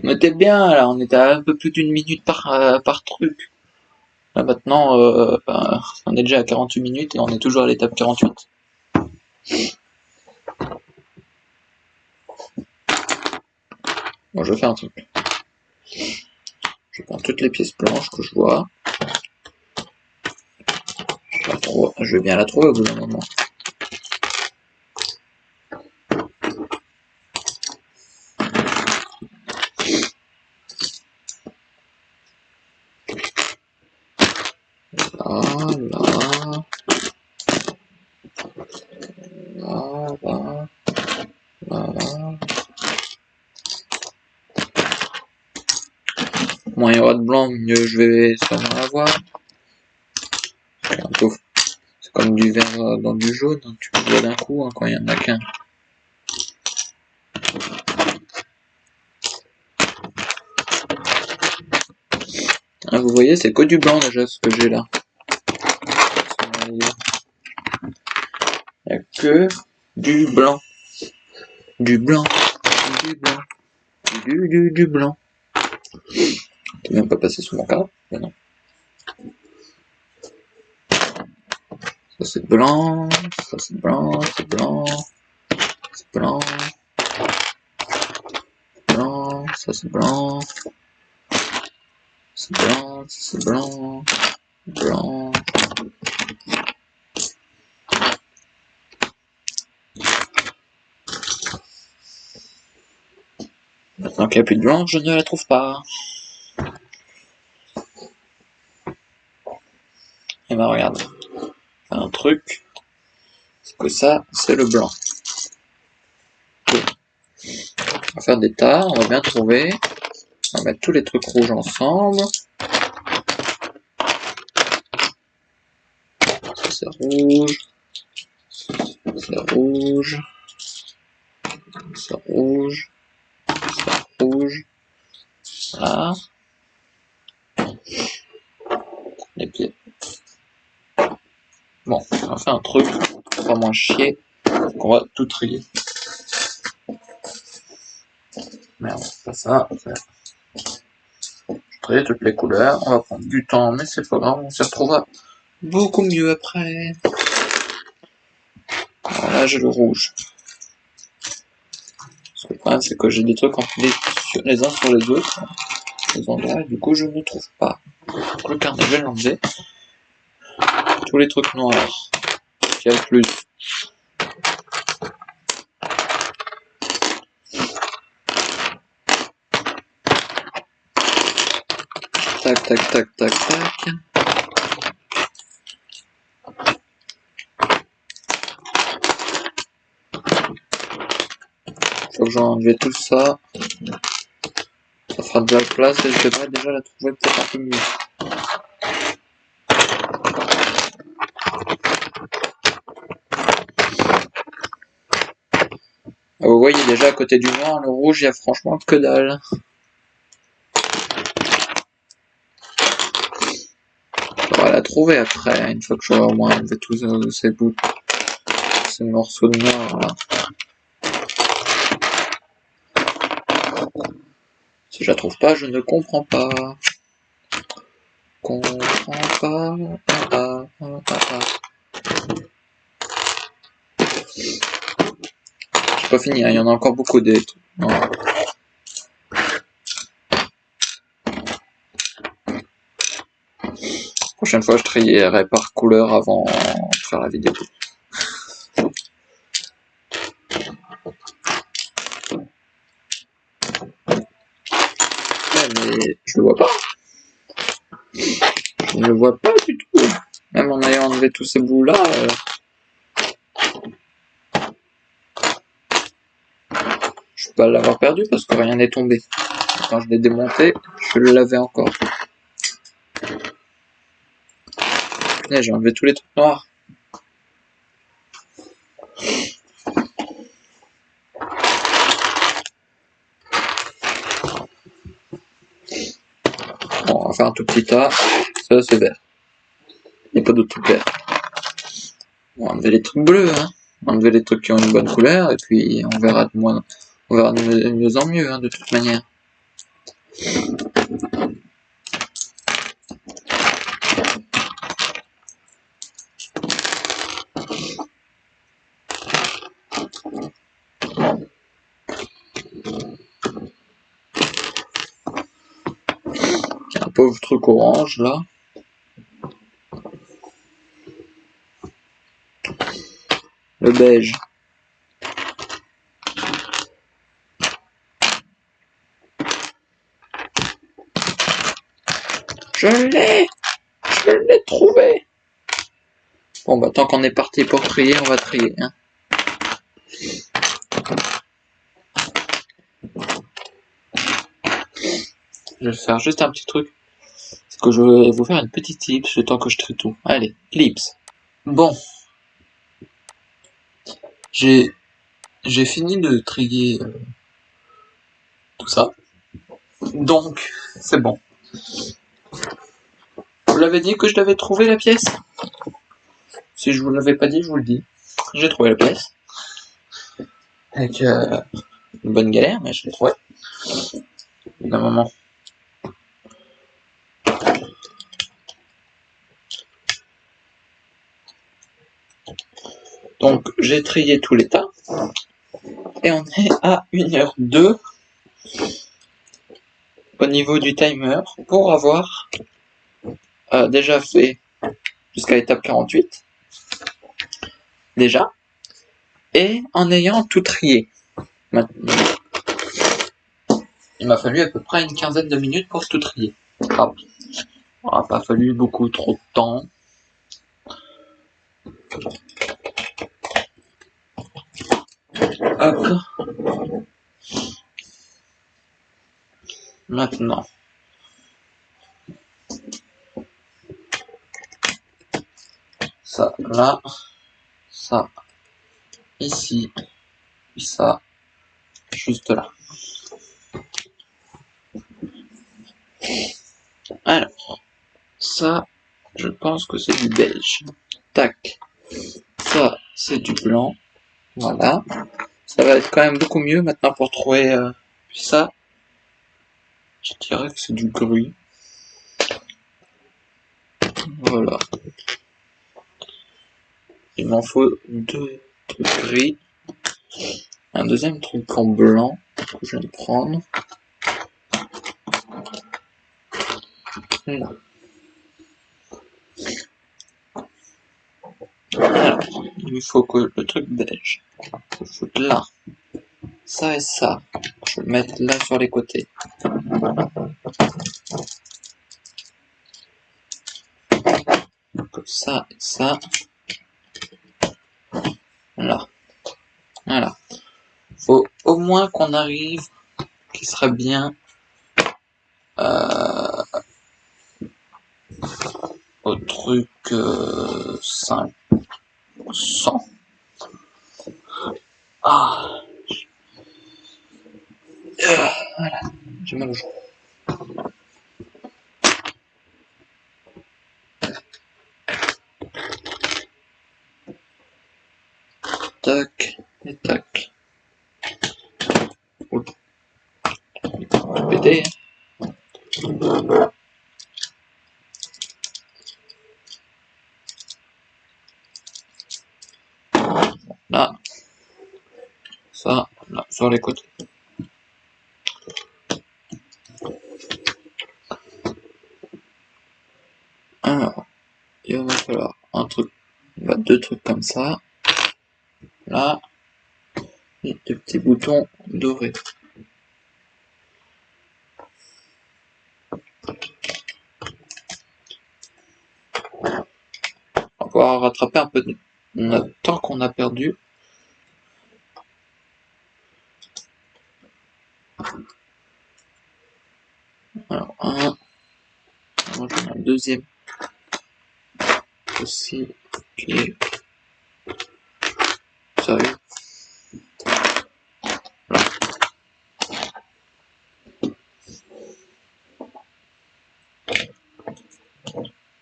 On était bien là, on était à un peu plus d'une minute par truc. Là maintenant, on est déjà à 48 minutes et on est toujours à l'étape 48. Bon, je vais faire un truc. Je prends toutes les pièces blanches que je vois. Je vais bien la trouver au bout d'un moment. Moins il y aura de blanc, mieux je vais sûrement l'avoir. C'est comme du vert dans du jaune, hein. Tu le vois d'un coup hein, quand il y en a qu'un. Ah, vous voyez, c'est que du blanc déjà ce que j'ai là. Il n'y a que du blanc. Du blanc. Du blanc. Du blanc. T'es même pas passé sous mon cadre? Mais non. Ça c'est blanc, ça c'est blanc, c'est blanc, c'est blanc, blanc, ça c'est blanc, c'est blanc, c'est blanc, blanc. Maintenant qu'il n'y a plus de blanc, je ne la trouve pas. Et ben regarde, un truc, c'est que ça, c'est le blanc. On va faire des tas, on va bien trouver. On va mettre tous les trucs rouges ensemble. Ça c'est rouge. C'est rouge. C'est rouge. C'est rouge. Voilà. Les pieds. Bon, on va faire un truc pour pas moins chier. On va tout trier. Merde, c'est pas ça. Je trie toutes les couleurs. On va prendre du temps, mais c'est pas grave, on s'y retrouvera beaucoup mieux après. Alors là, j'ai le rouge. Ce que le problème, c'est que j'ai des trucs empilés les uns sur les autres. Les endroits, et du coup, je ne trouve pas. Donc, le carnet, je vais l'enlever. Tous les trucs noirs. Qu'il y a le plus. Tac, tac, tac, tac, tac. Faut que j'en enlève tout ça. Ça fera déjà la place et je devrais déjà la trouver peut-être un peu mieux. Vous voyez déjà à côté du noir, le rouge, il y a franchement que dalle. On va la trouver après, une fois que j'aurai au moins enlevé tous ces bouts, ces morceaux de noir là. Si je la trouve pas, je ne comprends pas. Comprends pas. J'ai pas fini, hein, il y en a encore beaucoup des trucs. Non. Prochaine fois, je trierai par couleur avant de faire la vidéo. Ouais, mais je le vois pas. Je ne le vois pas du tout. Même en ayant enlevé tous ces bouts là. Je peux pas l'avoir perdu parce que rien n'est tombé. Quand je l'ai démonté, je l'avais encore. Là, j'ai enlevé tous les trucs noirs. Bon, on va faire un tout petit tas. Ça, c'est vert. Il n'y a pas d'autres trucs verts. On va enlever les trucs bleus, hein. On va enlever les trucs qui ont une bonne couleur, et puis on verra de mieux en mieux, hein, de toute manière. pauvre truc orange là. Le beige. Je l'ai trouvé. Bon bah tant qu'on est parti pour trier, on va trier. Hein. Je vais faire juste un petit truc. C'est que je vais vous faire une petite ellipse le temps que je trie tout. Allez, ellipse. Bon. J'ai fini de trier tout ça. Donc, c'est bon. Vous l'avez dit que je l'avais trouvé la pièce? Si je vous l'avais pas dit, je vous le dis. J'ai trouvé la pièce. Avec une bonne galère, mais je l'ai trouvé. D'un moment. Donc, j'ai trié tout l'état. Et on est à 1h02 au niveau du timer pour avoir déjà fait jusqu'à l'étape 48. Déjà. Et en ayant tout trié. Maintenant. Il m'a fallu à peu près une quinzaine de minutes pour tout trier. Ah, il n'aura pas fallu beaucoup trop de temps. Hop. Maintenant. Ça, là. Ça. Ici. Et ça. Juste là. Alors. Ça, je pense que c'est du beige. Tac. Ça, c'est du blanc. Voilà. Ça va être quand même beaucoup mieux maintenant pour trouver ça. Je dirais que c'est du gris. Voilà. Il m'en faut 2 trucs gris. Un deuxième truc en blanc que je vais prendre. Là. Alors, il me faut que le truc beige. Je le foute là. Ça et ça. Je vais le mettre là sur les côtés. Donc ça et ça. Là. Voilà. Faut au moins qu'on arrive, qui serait bien au truc 500. Ah. Voilà. J'ai mal au jour. Tac et tac. Ouh. Pété. Là. Ça, là, sur les côtés. Alors, il va falloir un truc, deux trucs comme ça. Là. Et 2 petits boutons dorés. On va pouvoir rattraper un peu de notre temps qu'on a perdu. Alors, moi j'en ai un deuxième aussi qui est sérieux. Là.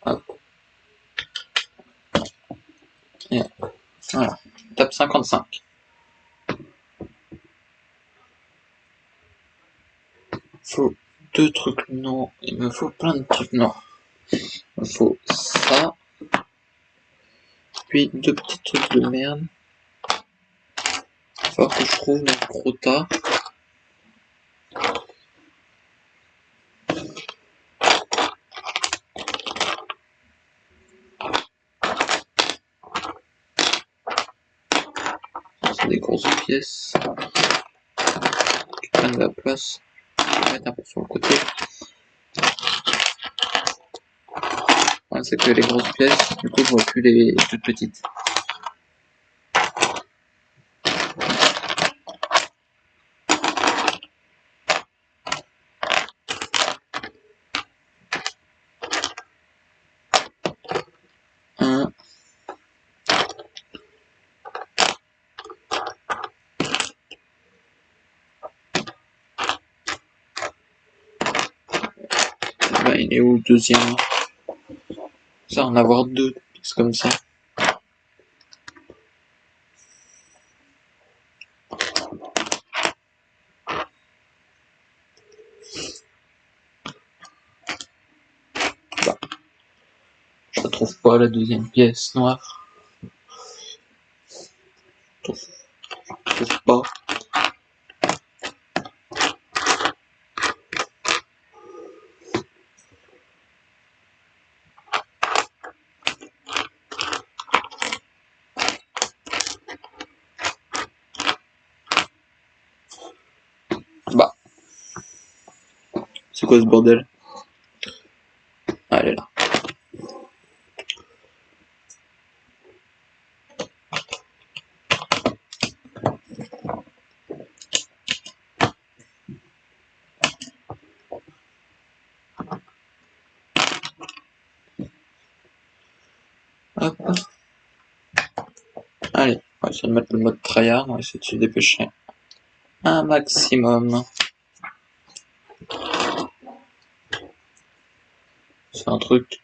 Hop. Et voilà, étape 55. Faut 2 trucs non, il me faut plein de trucs non. Il me faut ça, puis 2 petits trucs de merde. Il faut que je trouve mon gros tas. des grosses pièces qui prennent de la place. Je vais mettre un peu sur le côté. Ouais, c'est que les grosses pièces, du coup je vois plus les toutes petites. Un. Bah, il est où le deuxième? Ça, en avoir deux, c'est comme ça. Bah, je ne trouve pas la deuxième pièce noire. Je trouve pas. Bah, c'est quoi ce bordel? Ah, elle est là. Hop. Allez, on va essayer de mettre le mode tryhard, on va essayer de se dépêcher un maximum. C'est un truc.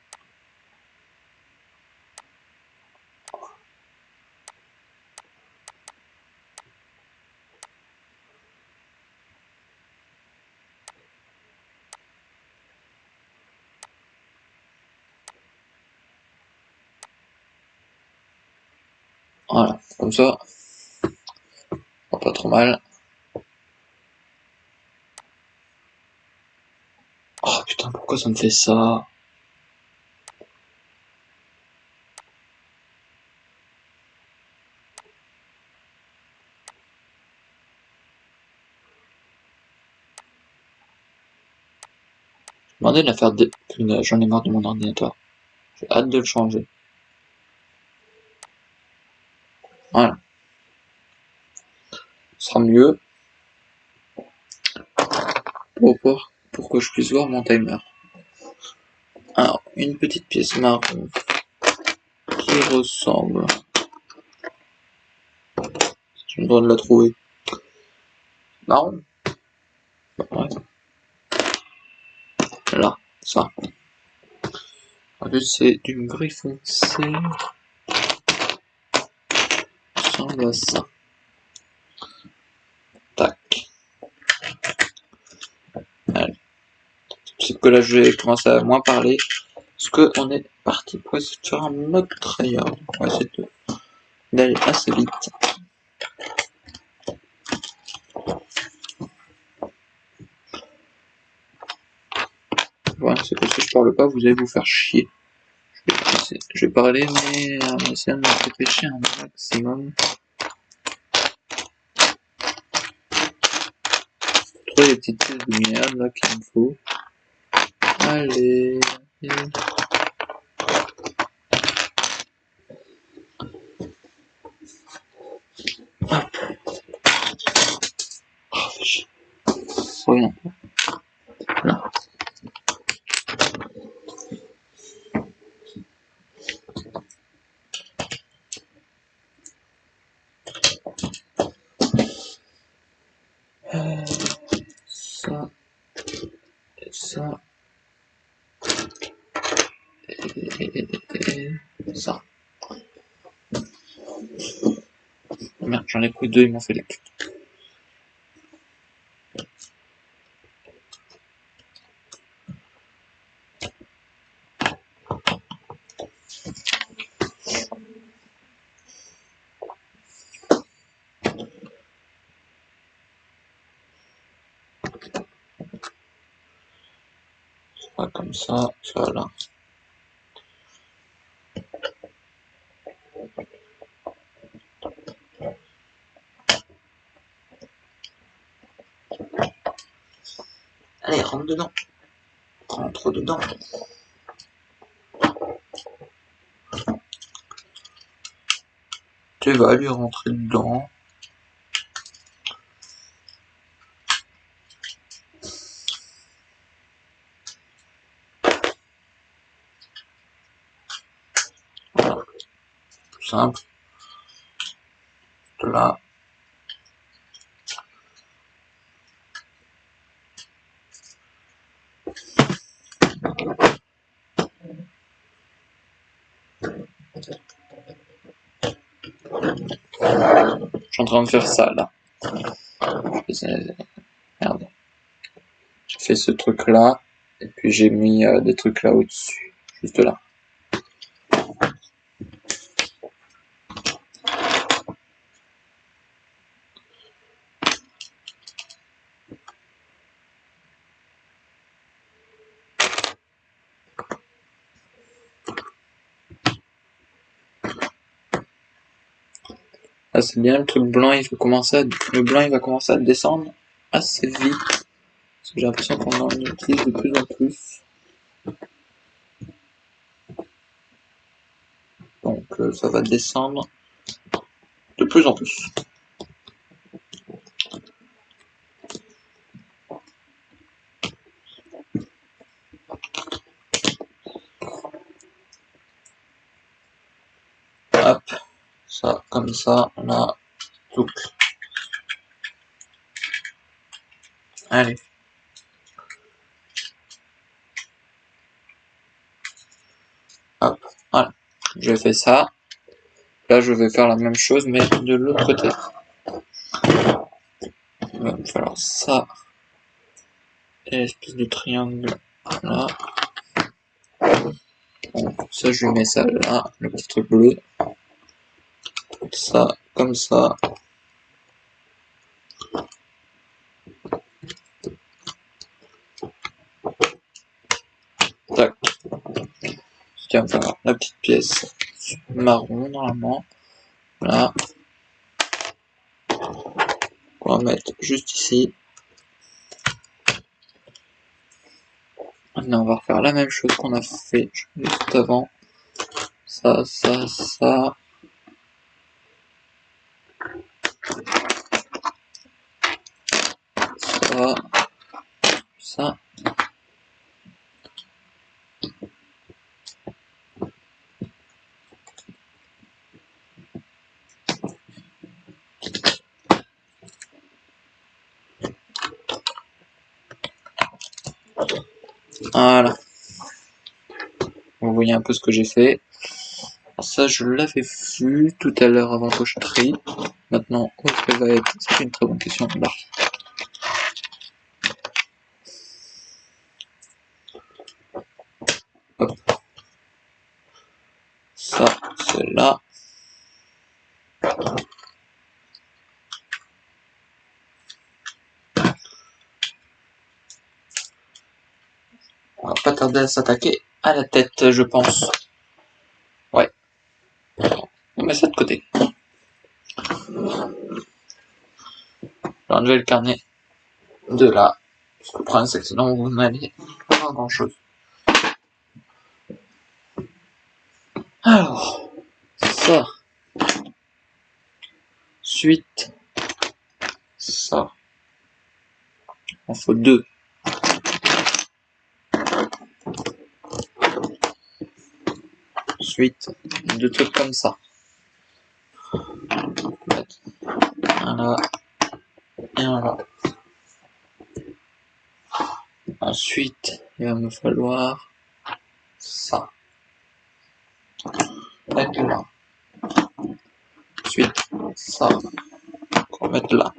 Voilà, comme ça. Pas trop mal. Oh putain, pourquoi ça me fait ça? Demandez de la faire j'en ai marre de mon ordinateur. J'ai hâte de le changer. Voilà. Ce sera mieux. Pour que je puisse voir mon timer. Alors, une petite pièce marron qui ressemble. J'ai le droit de la trouver. Marron. Ouais. Là, ça. En plus, c'est du gris foncé. Ça ressemble à ça. Tac. Allez. C'est que là, je vais commencer à moins parler. Parce qu'on est parti pour essayer de faire un mode tryhard. On va essayer d'aller assez vite. Voilà, c'est que si je parle pas, vous allez vous faire chier. Je vais parler, mais on va essayer de me dépêcher un maximum. Trouver les petites pièces de merde là qu'il me faut. Allez. Hop. Oh, rien. Là. Ça. Et ça. Et ça. Merde, j'en ai pris deux, ils m'ont fait les culs. Ça comme ça, là. Allez, rentre dedans. Rentre dedans. Tu vas lui rentrer dedans. Voilà. Tout simple. De là. Je suis en train de faire ça là. Merde. J'ai fait ce truc là. Et puis j'ai mis des trucs là au-dessus. Juste là. Ah, c'est bien, le truc blanc, le blanc il va commencer à descendre assez vite. Parce que j'ai l'impression qu'on en utilise de plus en plus. Donc ça va descendre de plus en plus. Hop, ça, comme ça, là, tout. Allez. Hop, voilà. Je fais ça. Là, je vais faire la même chose, mais de l'autre côté. Il va me falloir ça. Et l'espèce de triangle là. Donc, ça, je lui mets ça là, le petit truc bleu. Ça, comme ça. Tac. Il va me falloir la petite pièce marron, normalement. Là. On va mettre juste ici. Maintenant, on va refaire la même chose qu'on a fait juste avant. Ça, ça, ça. Ça. Ça. Voilà. Vous voyez un peu ce que j'ai fait. Alors ça, je l'avais vu tout à l'heure avant que je trie. Maintenant, où est-ce qu'elle va être? C'est une très bonne question. Là. Hop. Ça, c'est là. On va pas tarder à s'attaquer à la tête, je pense. Ouais. On met ça de côté. J'ai enlevé le carnet de là. Parce que le problème, c'est que sinon, vous n'allez pas voir grand chose. Alors, ça. Suite. Ça. Il en faut deux. Ensuite, deux trucs comme ça. Un là et un là. Ensuite, il va me falloir ça. Mettre là. Ensuite, ça. On va mettre là.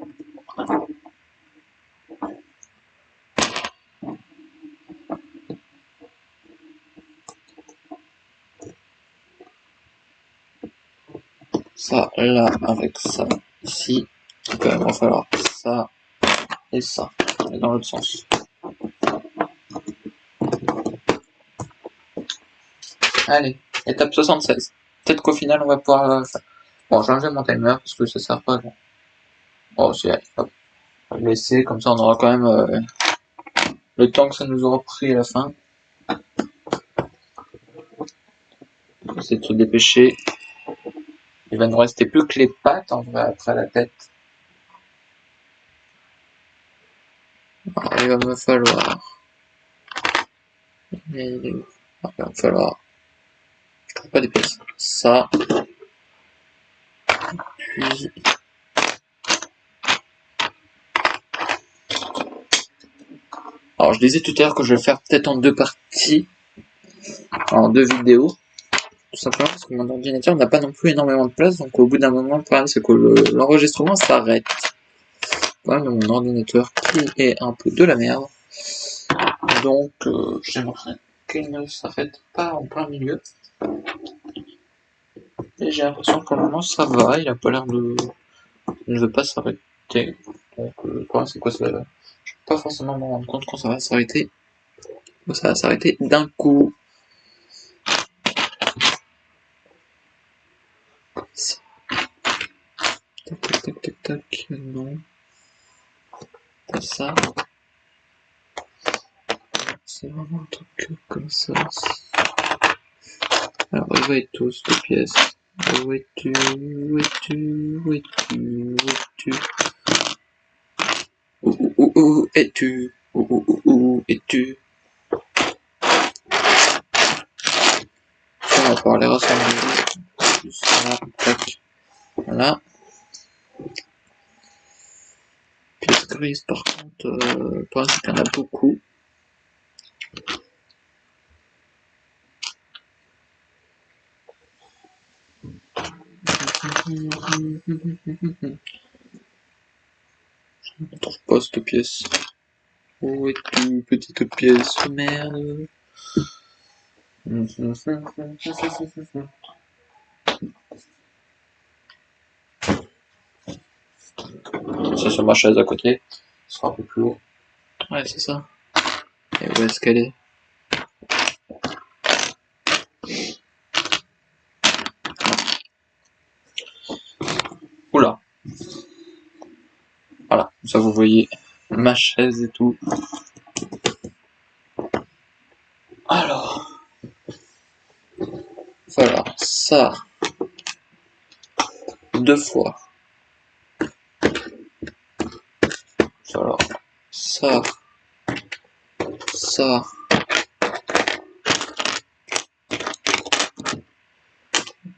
Ça là avec ça ici. Donc, il va falloir ça et ça. Et dans l'autre sens. Allez, étape 76. Peut-être qu'au final on va pouvoir faire. Bon, j'ai enlevé mon timer parce que ça sert pas à grand. Bon, c'est allez, hop. On va le laisser, comme ça on aura quand même Le temps que ça nous aura pris à la fin. On va essayer de se dépêcher. Il va nous rester plus que les pattes en vrai après la tête. Alors, il va me falloir. Il est où? Alors, il va me falloir. Je trouve pas des pièces. Ça. Puis. Alors je disais tout à l'heure que je vais le faire peut-être en 2 parties. En 2 vidéos. Tout simplement parce que mon ordinateur n'a pas non plus énormément de place. Donc au bout d'un moment, le problème c'est que l'enregistrement s'arrête. Le problème de mon ordinateur qui est un peu de la merde. Donc j'aimerais qu'il ne s'arrête pas en plein milieu. Et j'ai l'impression que pour le moment ça va, il a pas l'air de... Il ne veut pas s'arrêter. Donc le problème c'est quoi ça? Je vais pas forcément me rendre compte quand ça va s'arrêter. Ça va s'arrêter d'un coup. Tac tac tac tac tac, non. Pas ça. C'est vraiment un truc comme ça. Alors, où es-tu, cette pièce? Où es-tu? Où es-tu? Où es-tu? Où es-tu? Où es-tu? Où es-tu? On va pouvoir les rassembler. Ça, tac. Voilà. Pièce grise, par contre, le problème c'est qu'il y en a beaucoup. Je ne trouve pas cette pièce. Où es-tu, petite pièce? Merde. C'est sur ma chaise à côté. Ce sera un peu plus haut. Ouais, c'est ça. Et où est-ce qu'elle est? Oula. Voilà, ça vous voyez ma chaise et tout. Alors, voilà, ça, 2 fois. Alors, ça, ça,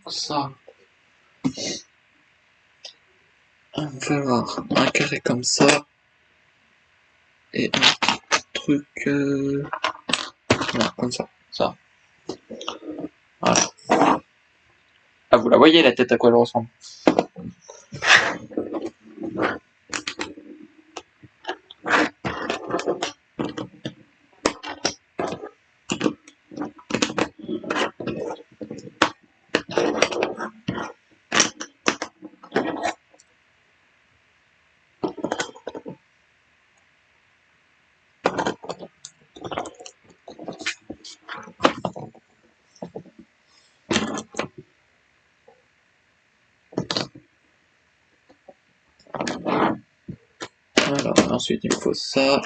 ça. Il va falloir un carré comme ça. Et un truc... Non, comme ça. Ça. Voilà. Ah, vous la voyez la tête à quoi elle ressemble? Alors, ensuite il me faut ça.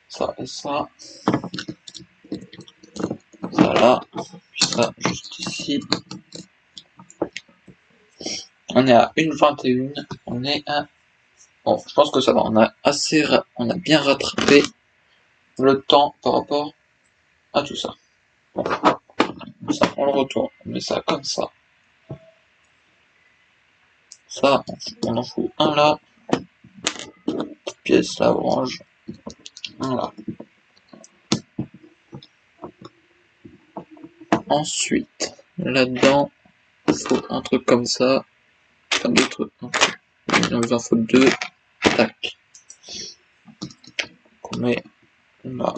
Ça et ça. Ça là. Puis ça juste ici. On est à 1,21. On est à... Bon, je pense que ça va. On a bien rattrapé le temps par rapport à tout ça. Bon. Ça, on le retourne. On met ça comme ça. Ça, on en fout un là. Pièce là, orange. Un là. Ensuite, là-dedans, il faut un truc comme ça. Enfin, deux trucs. Il nous en faut 2. Tac. On met là.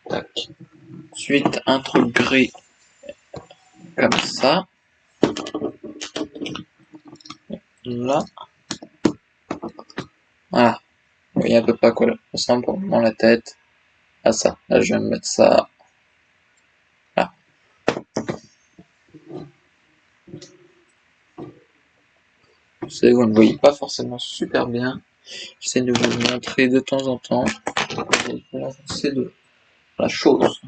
Tac. Ensuite, un truc gris. comme ça. Là. Voilà. Vous voyez à peu près à quoi ressemble pour dans la tête. À ça. Là, je vais me mettre ça. Là. Je sais, vous ne voyez pas forcément super bien. J'essaie de vous le montrer de temps en temps. C'est de la chose.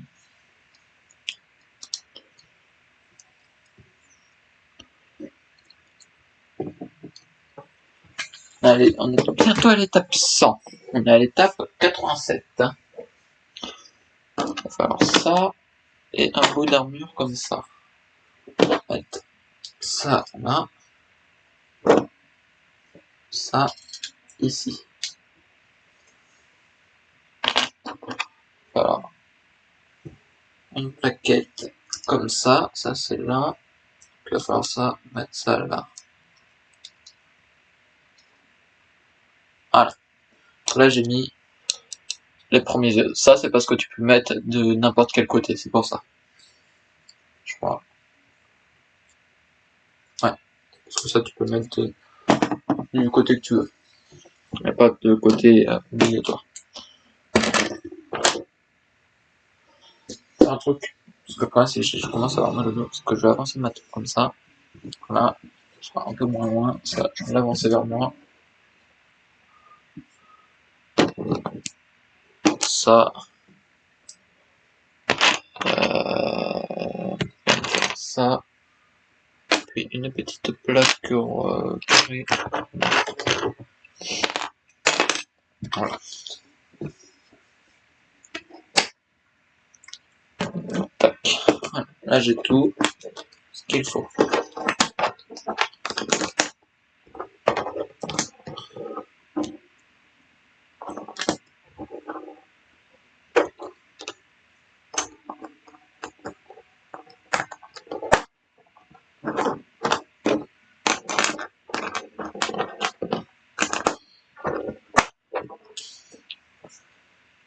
Allez, on est bientôt à l'étape 100. On est à l'étape 87. Hein. Il va falloir ça et un bout d'armure comme ça. On va mettre ça là. Ça ici. Voilà. Une plaquette comme ça. Ça c'est là. Il va falloir ça, mettre ça là. Voilà. Là j'ai mis les premiers œufs. Ça c'est parce que tu peux mettre de n'importe quel côté. C'est pour ça. Je crois. Ouais. Parce que ça tu peux mettre du côté que tu veux. Mais pas de côté obligatoire. C'est un truc. Parce que quand si je commence à avoir mal au dos, parce que je vais avancer ma tête comme ça. Voilà. Ça sera un peu moins loin. Ça, je vais l'avancer vers moi. Ça. Ça. Puis une petite plaque carrée. Voilà. Tac. Voilà. Là j'ai tout ce qu'il faut.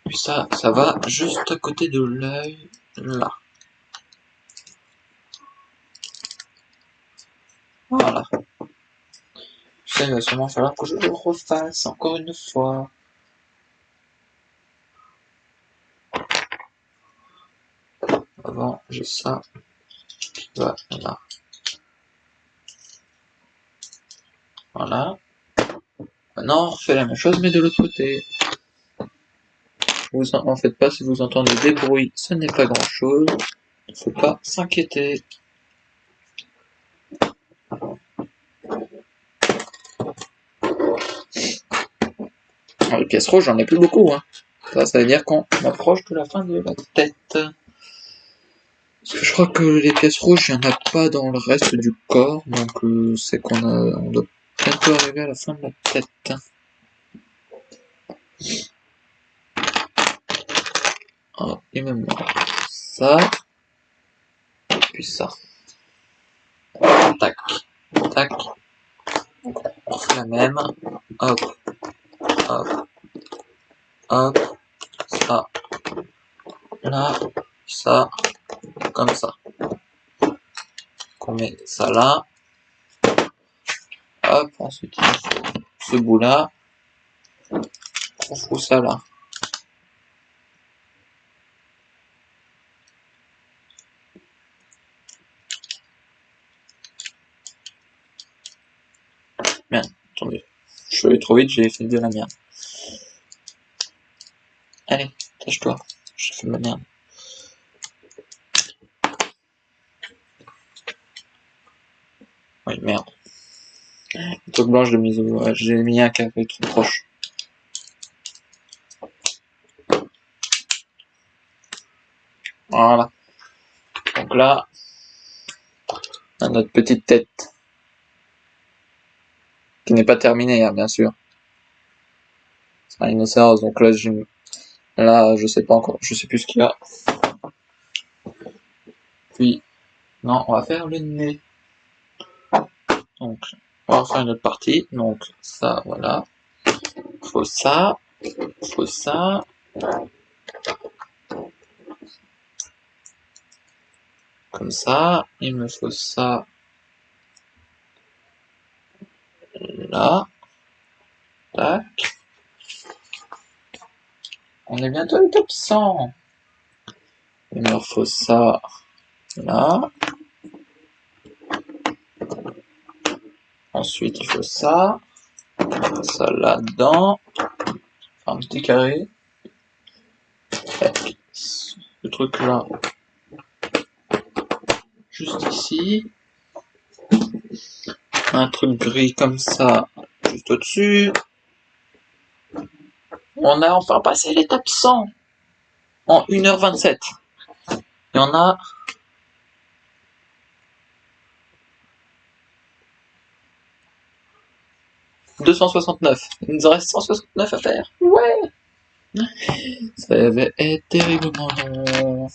Puis ça va juste à côté de l'œil, là. Voilà. Ça, il va sûrement falloir que je le refasse encore une fois. Avant, j'ai ça qui va là. Voilà. Maintenant, on refait la même chose, mais de l'autre côté. Vous en faites pas, si vous entendez des bruits, ce n'est pas grand chose. Il ne faut pas s'inquiéter. Alors, les pièces rouges, j'en ai plus beaucoup. Hein. Ça veut dire qu'on approche de la fin de la tête. Parce que je crois que les pièces rouges, il n'y en a pas dans le reste du corps. Donc c'est on doit bientôt arriver à la fin de la tête. Alors, il me manque ça. Et puis ça. Tac. Tac. On fait la même. Hop. Hop. Hop. Ça. Là. Ça. Comme ça. On met ça là. Hop. Ensuite, il faut ce bout là. On fout ça là. Merde. Attendez. Je suis allé trop vite, j'ai fait de la merde. Allez, tâche-toi. J'ai fait de la merde. Oui, merde. Le truc blanche de mise au... J'ai mis un café trop proche. Voilà. Donc là, on a notre petite tête. Qui n'est pas terminée, hein, bien sûr. C'est un rhinocéros, donc là, je sais pas encore. Je sais plus ce qu'il y a. Puis, non, on va faire le nez. Donc, on va faire une autre partie. Donc, ça, voilà. Faut ça. Faut ça. comme ça. Il me faut ça là. Tac. On est bientôt à l'étape 100. Il me faut ça là. Ensuite, il faut ça. Ça là-dedans. Un petit carré. Tac. Ce truc là. Juste ici. Un truc gris comme ça. Juste au-dessus. On a enfin passé l'étape 100 en 1h27. Il y en a 269. Il nous en reste 169 à faire. Ouais. Ça avait été terriblement long.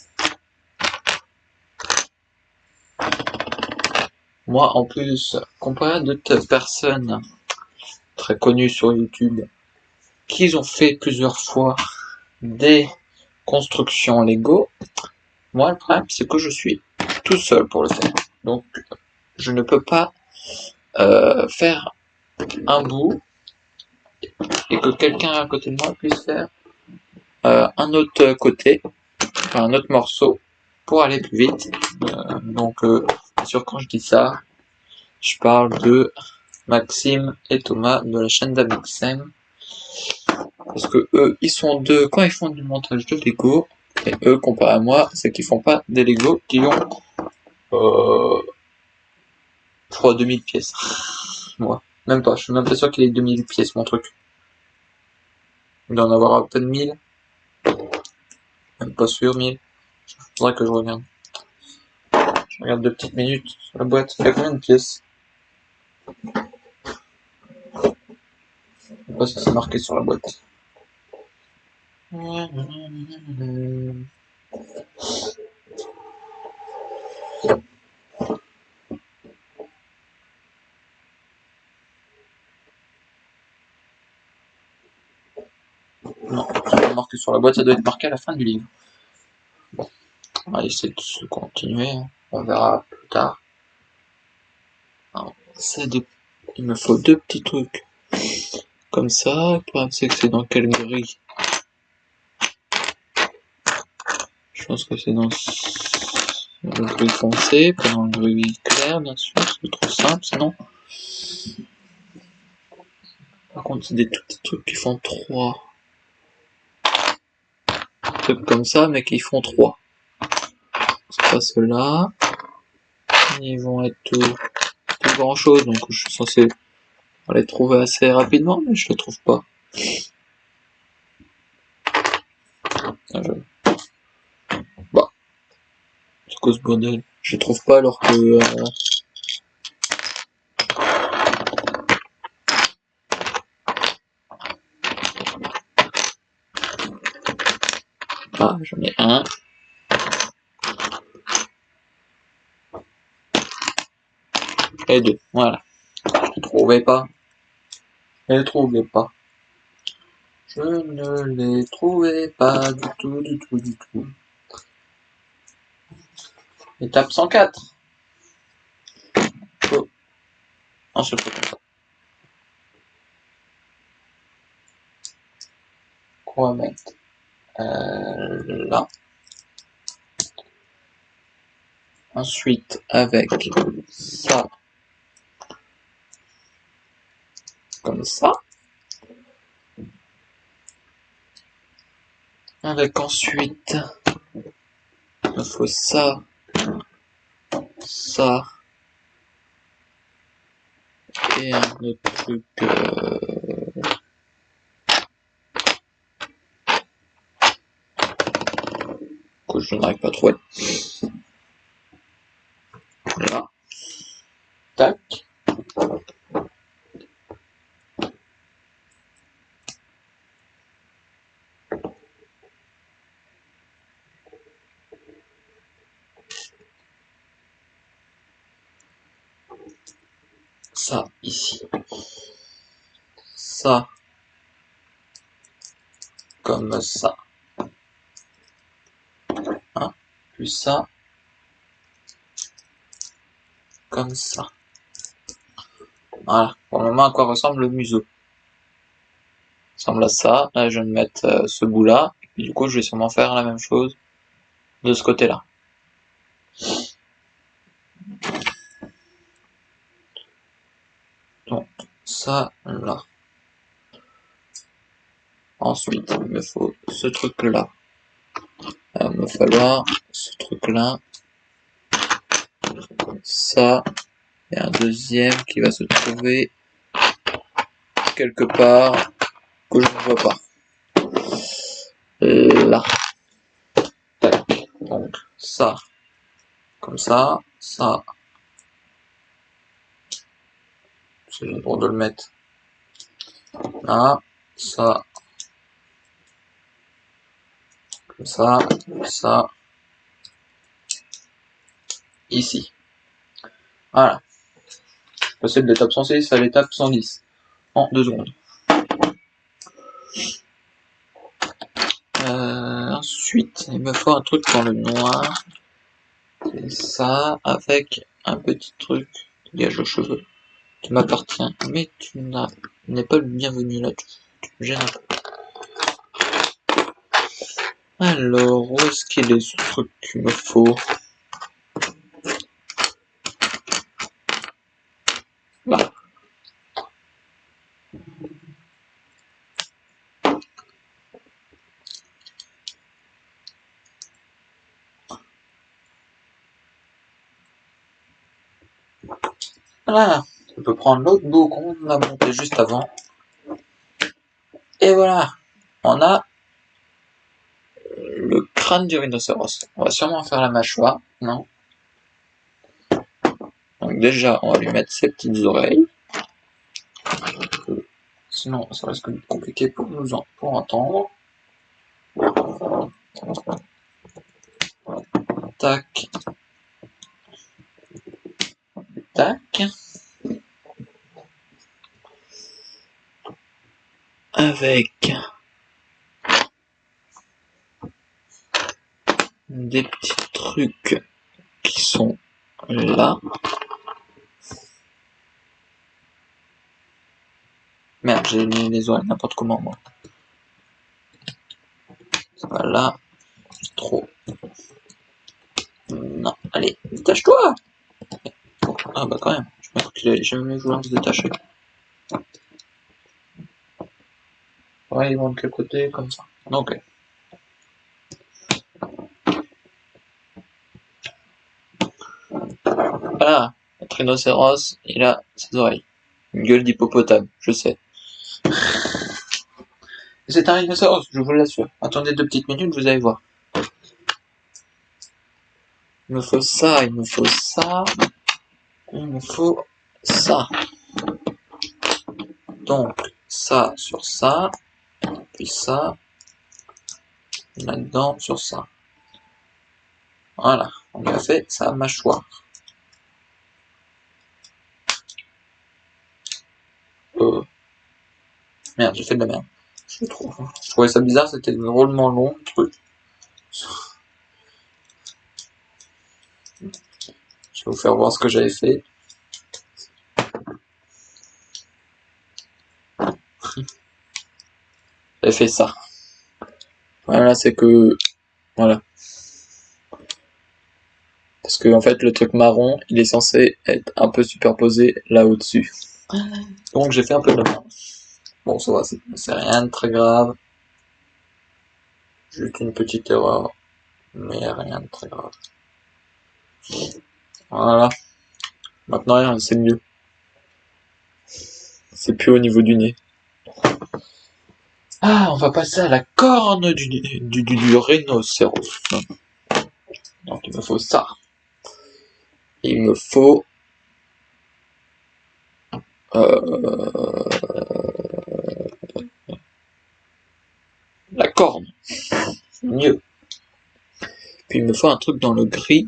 Moi, en plus, comparé à d'autres personnes très connues sur YouTube, qui ont fait plusieurs fois des constructions Lego, moi, le problème, c'est que je suis tout seul pour le faire. Donc, je ne peux pas faire un bout et que quelqu'un à côté de moi puisse faire un autre côté, enfin un autre morceau pour aller plus vite. Donc, bien sûr, quand je dis ça, je parle de Maxime et Thomas de la chaîne d'Amixem. Parce que eux, ils sont deux quand ils font du montage de Lego. Et eux, comparé à moi, c'est qu'ils font pas des Lego qui ont, je crois, 2000 pièces. Moi, même pas, je suis même pas sûr qu'il ait 2000 pièces, mon truc. Il doit en avoir à peine 1000. Même pas sûr, 1000. Faudrait que je regarde. Je regarde 2 petites minutes sur la boîte. Il y a combien de pièces? Je sais pas si c'est marqué sur la boîte. Non, c'est pas marqué sur la boîte, ça doit être marqué à la fin du livre. Bon, on va essayer de continuer, hein. On verra plus tard. Alors, il me faut 2 petits trucs comme ça. Le problème, c'est que c'est dans quelle grille? Je pense que c'est dans le gris foncé, pas dans le gris clair, bien sûr, c'est trop simple sinon. Par contre, c'est des tout petits trucs qui font 3. Trucs comme ça, mais qui font 3. C'est pas ceux-là. Ils vont être tout grand chose, donc je suis censé les trouver assez rapidement, mais je les trouve pas. Bah, c'est quoi ce bordel? Je les trouve pas alors que... Ah, j'en ai un. Et 2, voilà. Je les trouvais pas. Je les trouvais pas. Je ne les trouvais pas du tout, du tout, du tout. Étape 104. Oh. Un seul truc comme ça. Qu'on va mettre là. Ensuite, avec ça, comme ça. Avec ensuite, il me faut ça, ça, et un autre truc que je n'arrive pas à trouver. Là. Tac. Ça, ici. Ça. Comme ça. Hein. Puis ça. comme ça. Voilà, pour le moment à quoi ressemble le museau. Ça ressemble à ça. Là je vais mettre ce bout là, et du coup je vais sûrement faire la même chose de ce côté là. Donc ça là. Ensuite il me faut ce truc là. Il va me falloir ce truc là. Ça. Et un deuxième qui va se trouver quelque part que je ne vois pas. Là. Tac. Donc ça. Comme ça. Ça. C'est le droit de le mettre. Là. Ça. Comme ça. Ça. Ici. Voilà. Passer de l'étape 106 à l'étape 110 en 2 secondes. Ensuite, il me faut un truc dans le noir. C'est ça, avec un petit truc qui dégage le cheveu. Tu m'appartiens, mais tu n'es pas le bienvenu là-dessus. Tu me gênes un peu. Alors, où est-ce qu'il est ce truc qu'il me faut? Là. Voilà. On peut prendre l'autre bout qu'on a monté juste avant. Et voilà. On a le crâne du rhinocéros. On va sûrement faire la mâchoire, non? Donc déjà, on va lui mettre ses petites oreilles. Sinon, ça risque d'être compliqué pour entendre. Tac. Tac. Avec des petits trucs qui sont là. Merde, j'ai mis les oreilles n'importe comment, moi. Voilà. Trop. Non, allez, détache-toi. Ah bah quand même, je me crois qu'il allait jamais vouloir se détacher. Ouais, ils vont de quel côté, comme ça. Ok. Voilà, notre rhinocéros, il a ses oreilles. Une gueule d'hippopotame, je sais. C'est un rhinocéros, je vous l'assure. Attendez 2 petites minutes, vous allez voir. Il me faut ça, il me faut ça, il me faut ça. Donc, ça sur ça, puis ça, là-dedans sur ça. Voilà, on lui a fait sa mâchoire. Merde, j'ai fait de la merde. Je trouvais ça bizarre, c'était drôlement long le truc. Je vais vous faire voir ce que j'avais fait. J'avais fait ça. Voilà, c'est que... Voilà. Parce que en fait, le truc marron, il est censé être un peu superposé là au-dessus. Donc j'ai fait un peu de la merde. Bon, ça va, c'est rien de très grave. Juste une petite erreur. Mais rien de très grave. Voilà. Maintenant, c'est mieux. C'est plus au niveau du nez. Ah, on va passer à la corne du rhinocéros. Donc il me faut ça. Il me faut la corne. Mieux. Puis il me faut un truc dans le gris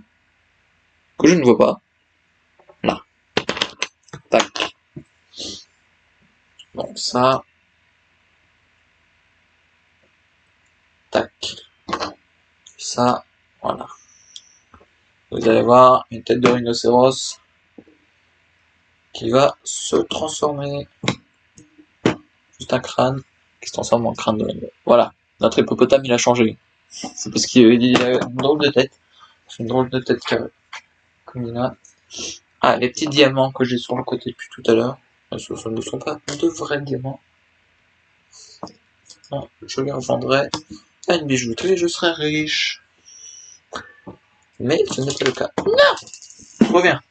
que je ne vois pas. Là. Tac. Donc ça. Tac. Ça. Voilà. Vous allez voir une tête de rhinocéros. qui va se transformer. Juste un crâne qui se transforme en crâne de l'agneau. Voilà, notre hippopotame il a changé. C'est parce qu'il a une drôle de tête. C'est une drôle de tête comme il a. Ah, les petits diamants que j'ai sur le côté depuis tout à l'heure. Ce ne sont pas de vrais diamants. Non, je les revendrai à une bijouterie et je serai riche. Mais ce n'est pas le cas. Non! Reviens.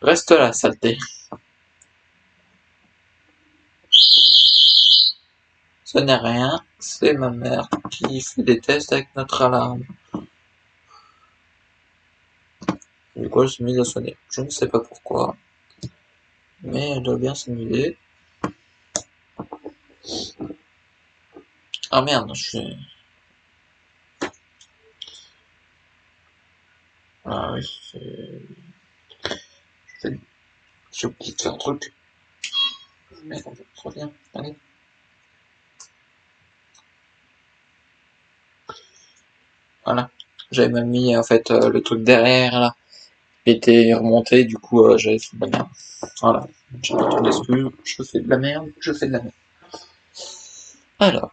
Reste là, saleté. Ce n'est rien, c'est ma mère qui fait des tests avec notre alarme. Du coup, elle s'est mise à sonner. Je ne sais pas pourquoi, mais elle doit bien s'amuser. Ah merde, je suis... Ah oui, j'ai oublié de faire un truc. Merde, reviens, allez. Voilà. J'avais même mis en fait le truc derrière là. Il était remonté, du coup j'avais fait de la merde. Voilà. J'ai pas trop d'excuses, je fais de la merde, je fais de la merde. Alors,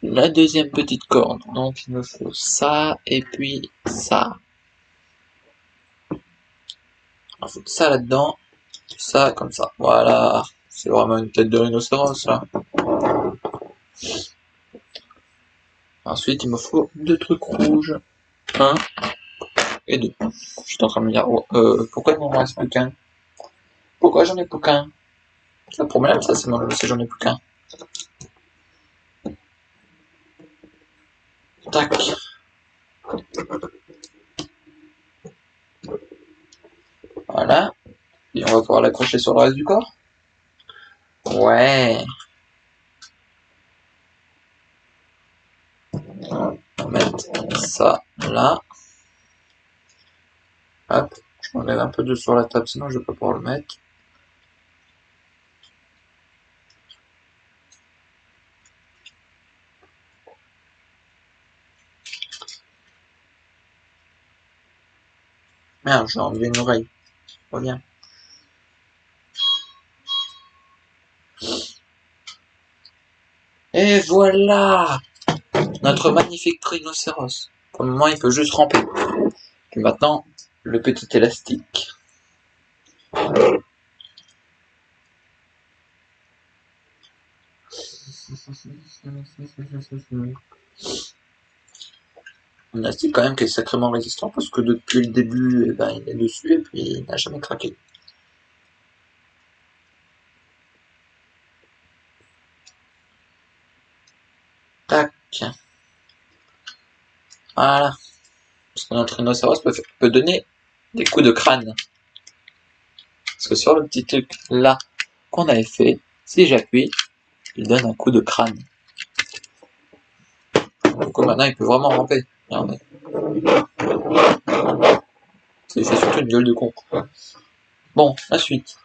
la deuxième petite corde. Donc il me faut ça et puis ça. On va foutre ça là-dedans. Ça comme ça. Voilà. C'est vraiment une tête de rhinocéros là. Ensuite il me faut deux trucs rouges. Un et deux. Je suis en train de me dire, pourquoi il m'en reste plus qu'un? Pourquoi j'en ai plus qu'un? Le problème, ça, c'est si j'en ai plus qu'un. Tac. Voilà. Et on va pouvoir l'accrocher sur le reste du corps. Ouais. On va mettre ça là. Hop. Je m'enlève un peu de sur la table, sinon je vais pas pouvoir le mettre. Merde, j'ai enlevé une oreille. Reviens. Et voilà! Notre magnifique rhinocéros. Pour le moment, il peut juste ramper. Et maintenant, le petit élastique. Un élastique quand même qui est sacrément résistant parce que depuis le début, eh ben, il est dessus et puis il n'a jamais craqué. Tac. Voilà. Parce que notre rhinocéros peut donner des coups de crâne. Parce que sur le petit truc là qu'on avait fait, si j'appuie, il donne un coup de crâne. Donc maintenant il peut vraiment ramper. Regardez. Il fait surtout une gueule de con. Bon, la suite.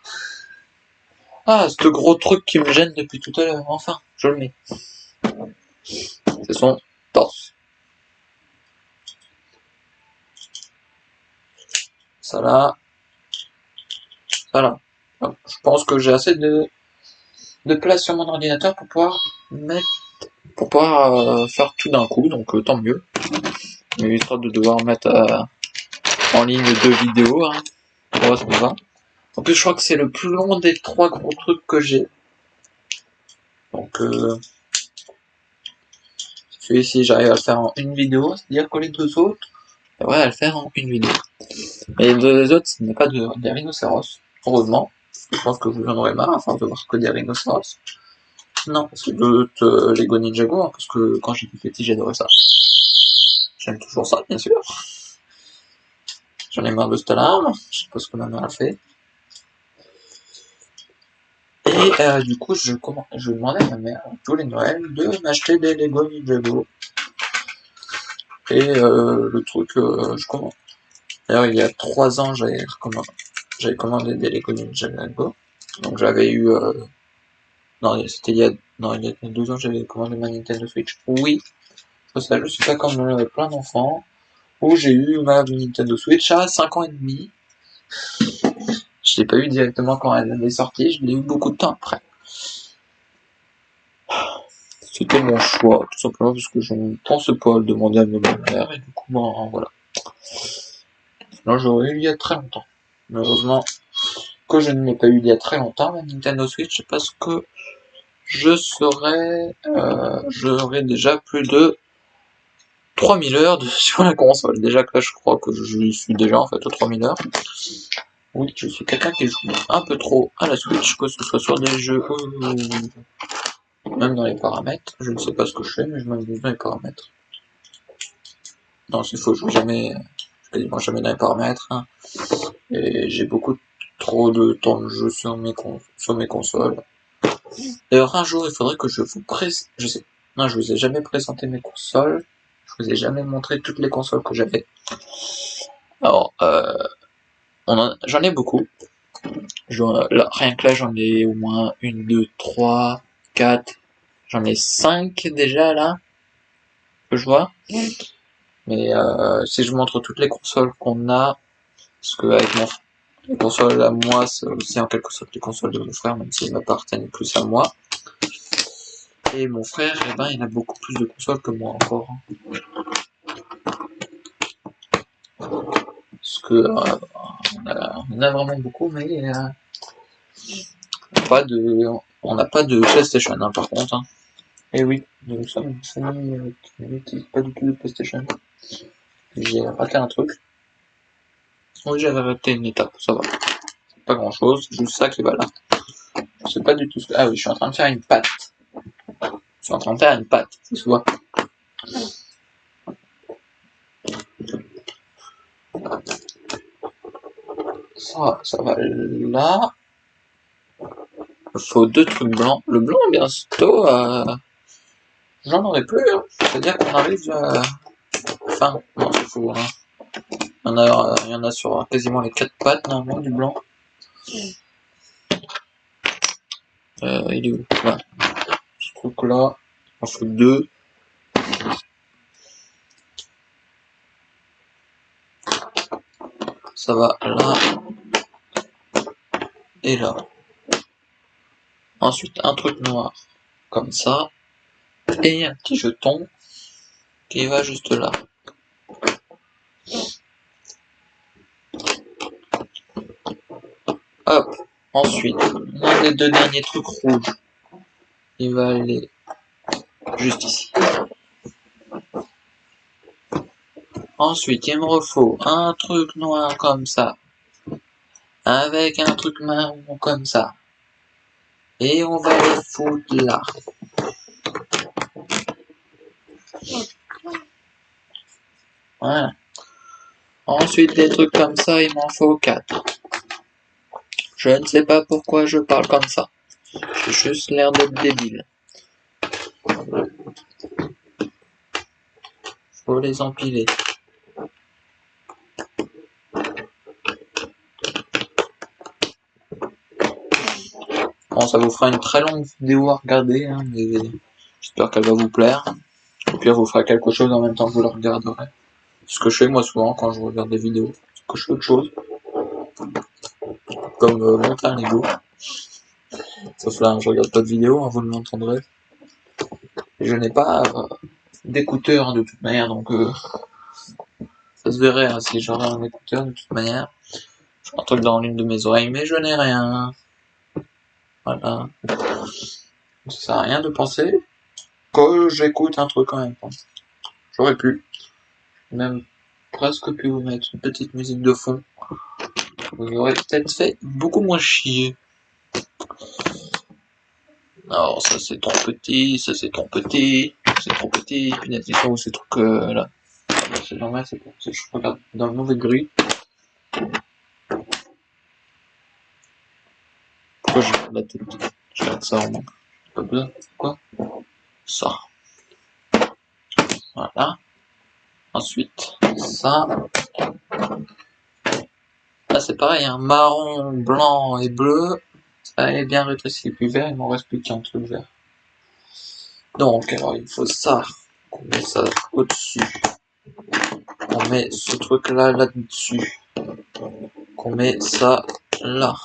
Ah, ce gros truc qui me gêne depuis tout à l'heure. Enfin, je le mets. C'est son torse. Ça là. Ça là. Je pense que j'ai assez de place sur mon ordinateur pour pouvoir faire tout d'un coup, donc tant mieux. Il évitera de devoir mettre en ligne deux vidéos, hein. On va ce qu'on va. En plus, je crois que c'est le plus long des trois gros trucs que j'ai. Donc, celui-ci, j'arrive à le faire en une vidéo, c'est-à-dire que les deux autres, j'arriverai à le faire en une vidéo. Et les deux autres, ce n'est pas des rhinocéros, heureusement. Je pense que vous en aurez marre à force de voir que des rhinocéros. Non, c'est d'autres Lego Ninjago, hein, parce que quand j'étais petit, j'adorais ça. J'aime toujours ça, bien sûr. J'en ai marre de cette alarme, je sais pas ce que ma mère a fait. Et du coup, je demandais à ma mère, tous les Noëls, de m'acheter des Lego Ninjago. Et le truc, je commande. D'ailleurs, il y a 3 ans, j'avais commandé des Lego Ninjago. Donc j'avais eu... non, c'était il y a 2 ans, j'avais commandé ma Nintendo Switch. Oui, ça, je suis pas comme plein d'enfants, où j'ai eu ma Nintendo Switch à 5 ans et demi. Je l'ai pas eu directement quand elle est sortie, je l'ai eu beaucoup de temps après. C'était mon choix, tout simplement parce que je ne pense pas à le demander à ma mère, et du coup, bon, voilà. Sinon, j'aurais eu il y a très longtemps. Malheureusement, que je ne l'ai pas eu il y a très longtemps, la Nintendo Switch, parce que j'aurais déjà plus de 3000 heures sur la console. Déjà que là, je crois que je suis déjà en fait aux 3000 heures. Oui, je suis quelqu'un qui joue un peu trop à la Switch, que ce soit sur des jeux ou même dans les paramètres. Je ne sais pas ce que je fais, mais je m'amuse dans les paramètres. Non, c'est faux, je joue quasiment jamais dans les paramètres. Hein. Et j'ai beaucoup trop de temps de jeu sur mes consoles. D'ailleurs, un jour, il faudrait que je vous présente. Je sais. Non, je vous ai jamais présenté mes consoles. Je vous ai jamais montré toutes les consoles que j'avais. Alors, j'en ai beaucoup. Rien que là, j'en ai au moins 1, 2, 3, 4. J'en ai 5 déjà là, que je vois. Mais si je montre toutes les consoles qu'on a, parce que avec les consoles à moi, c'est aussi en quelque sorte les consoles de mon frère, même s'ils m'appartiennent plus à moi. Et mon frère, eh ben, il a beaucoup plus de consoles que moi encore. Parce que on a vraiment beaucoup, mais on n'a pas de PlayStation hein, par contre. Hein. Et oui, nous sommes une famille qui n'utilise pas du tout de PlayStation. J'ai raté un truc. Oui, j'avais raté une étape, ça va. Pas grand chose, juste ça qui va là. Je sais pas du tout ce que. Ah oui, je suis en train de faire une pâte. Je suis en train de faire une pâte, ça se voit. Ça va là. Il faut 2 trucs blancs. Le blanc, bientôt, j'en aurai plus. Hein. C'est-à-dire qu'on arrive à. Enfin, non, c'est faux. Hein. Il y en a sur quasiment les 4 pattes, normalement, du blanc. Il est où? Voilà. Ce truc-là, on fait 2. Ça va là. Et là. Ensuite, un truc noir. Comme ça. Et un petit jeton qui va juste là. Hop. Ensuite, l'un des 2 derniers trucs rouges. Il va aller juste ici. Ensuite, il me faut un truc noir comme ça. Avec un truc marron comme ça. Et on va les foutre là. Voilà. Ensuite, des trucs comme ça, il m'en faut 4. Je ne sais pas pourquoi je parle comme ça. J'ai juste l'air d'être débile. Faut les empiler. Bon, ça vous fera une très longue vidéo à regarder, hein, mais j'espère qu'elle va vous plaire. Au pire, vous fera quelque chose en même temps que vous la regarderez. Ce que je fais moi souvent quand je regarde des vidéos, c'est que je fais autre chose. Comme monter un Lego. Sauf là, je regarde pas de vidéo, hein, vous l'entendrez. Et je n'ai pas d'écouteurs de toute manière, donc ça se verrait hein, si j'aurais un écouteur de toute manière. J'ai un truc dans l'une de mes oreilles, mais je n'ai rien. Voilà. Ça sert à rien de penser que j'écoute un truc en même temps. J'aurais pu. Même presque pu vous mettre une petite musique de fond. Vous aurez peut-être fait beaucoup moins chier. Alors ça c'est trop petit, ça c'est trop petit, c'est trop petit, puis ils sont où ces trucs là. C'est normal, c'est je regarde dans le mauvais gris. Pourquoi j'ai la tête? Je regarde ça en manque. Pas besoin. Quoi? Ça. Voilà. Ensuite, ça. Là c'est pareil, hein. Marron, blanc et bleu. Ça est bien rétréci. Puis vert, il m'en reste plus qu'un truc vert. Donc, alors il faut ça. On met ça au-dessus. On met ce truc là là-dessus. On met ça là.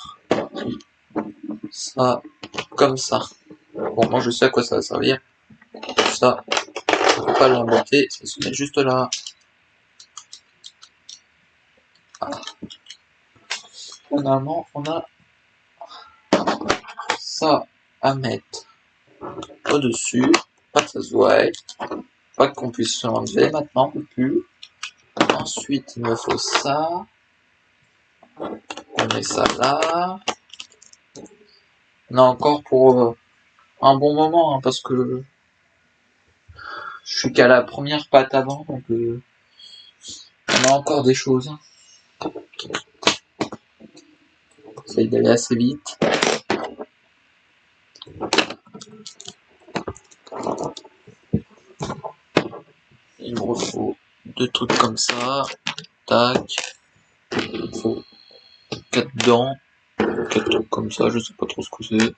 Ça, comme ça. Bon, moi je sais à quoi ça va servir. Ça, on peut pas l'embêter, ça se met juste là. Voilà. Finalement, on a ça à mettre au-dessus. Pas que ça se voie. Pas qu'on puisse se l'enlever maintenant, on peut plus. Ensuite, il me faut ça. On met ça là. On a encore pour un bon moment, hein, parce que je suis qu'à la première patte avant, donc on a encore des choses. J'essaye d'aller assez vite. Il me faut 2 trucs comme ça. Tac. Il me faut 4 dents. 4 trucs comme ça, je sais pas trop ce que c'est.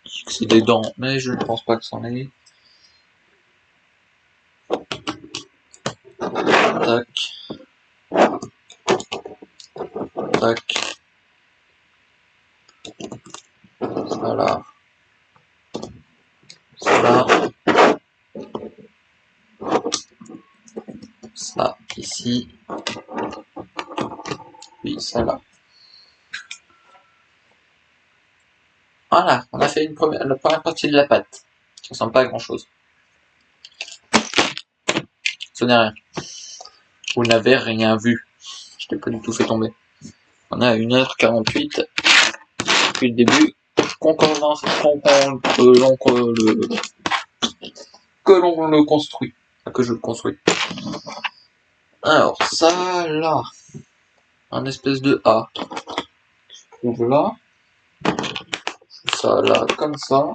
Je dis que c'est des dents, mais je ne pense pas que c'en est. Tac. Tac. Ça là. Ça là. Ça ici. Puis ça là. Voilà, on a fait la première partie de la pâte. Ça ressemble pas à grand chose. Ce n'est rien. Vous n'avez rien vu. Je t'ai pas du tout fait tomber. On est à 1h48 depuis le début. Que l'on le construit. Que je le construis. Alors, ça là. Un espèce de A. Je trouve là. Ça là, comme ça.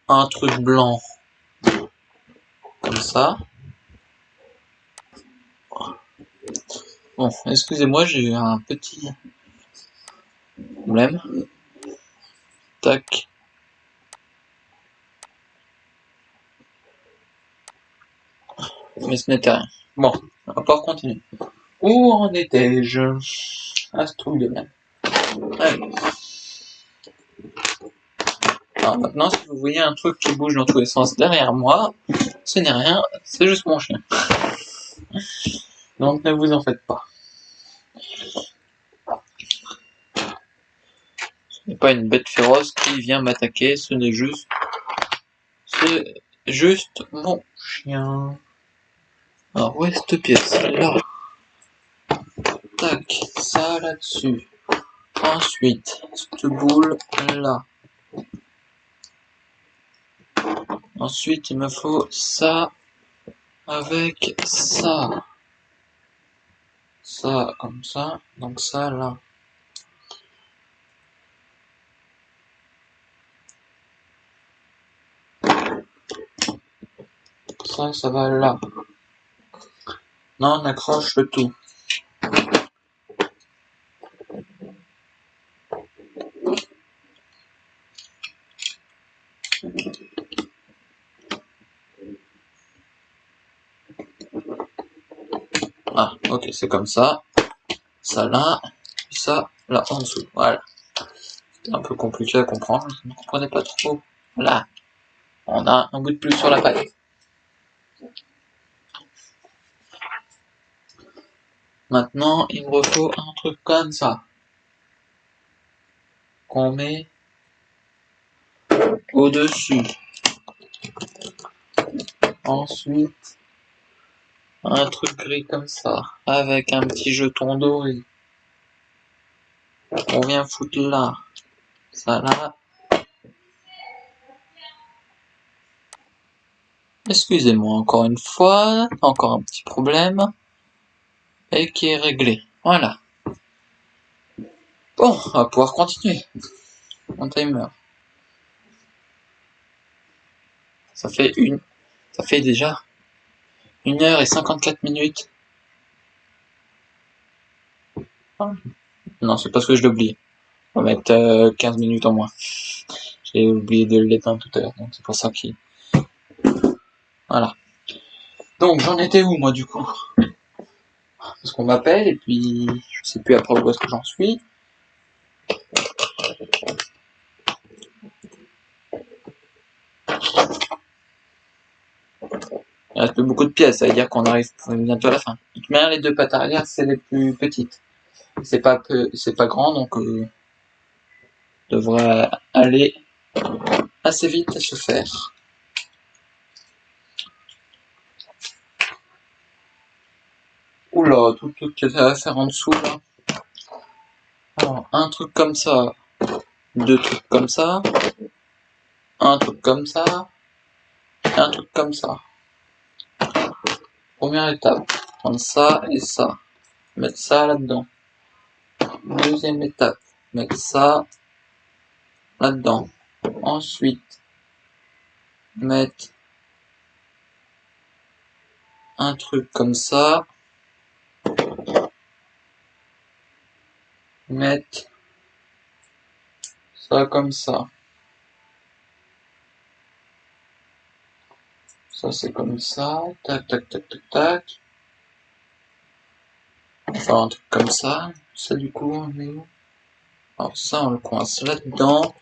Un truc blanc. Comme ça. Bon, excusez-moi, j'ai eu un petit problème. Tac. Mais ce n'était rien. Bon, on va pouvoir continuer. Où en étais-je? Ah, ce truc de merde. Allez. Alors maintenant, si vous voyez un truc qui bouge dans tous les sens derrière moi, ce n'est rien, c'est juste mon chien. Donc ne vous en faites pas. Ce n'est pas une bête féroce qui vient m'attaquer, ce n'est juste... C'est juste mon chien. Alors, où est cette pièce? Là. Tac, ça là-dessus. Ensuite, cette boule là. Ensuite, il me faut ça avec ça. Ça comme ça, donc ça là. Ça va là. Non, on accroche le tout. Ah, ok, c'est comme ça. Ça là, puis ça là en dessous. Voilà. C'était un peu compliqué à comprendre, je ne comprenais pas trop. Voilà. On a un bout de plus sur la pâte. Maintenant, il me faut un truc comme ça. Qu'on met au-dessus. Ensuite, un truc gris comme ça, avec un petit jeton doré. On vient foutre là. Ça là. Excusez-moi encore une fois, encore un petit problème. Et qui est réglé. Voilà. Bon, on va pouvoir continuer. Mon timer. Ça fait déjà 1h54. Non, c'est parce que je l'ai oublié. On va mettre 15 minutes en moins. J'ai oublié de l'éteindre tout à l'heure, donc c'est pour ça qu'il... Voilà. Donc j'en étais où moi du coup? Parce qu'on m'appelle et puis je sais plus après où est-ce que j'en suis. Il reste plus beaucoup de pièces, ça veut dire qu'on arrive bientôt à la fin. De toute manière, les deux pattes arrière, c'est les plus petites. C'est pas grand, donc devrait aller assez vite à se faire. Oula, tout qu'il y a à faire en dessous là. Alors, un truc comme ça, deux trucs comme ça, un truc comme ça, et un truc comme ça. Première étape, prendre ça et ça, mettre ça là-dedans. Deuxième étape, mettre ça là-dedans. Ensuite, mettre un truc comme ça, mettre ça comme ça. Ça c'est comme ça, tac tac tac tac tac. Enfin un truc comme ça. Ça du coup on est où? Alors ça on le coince là-dedans.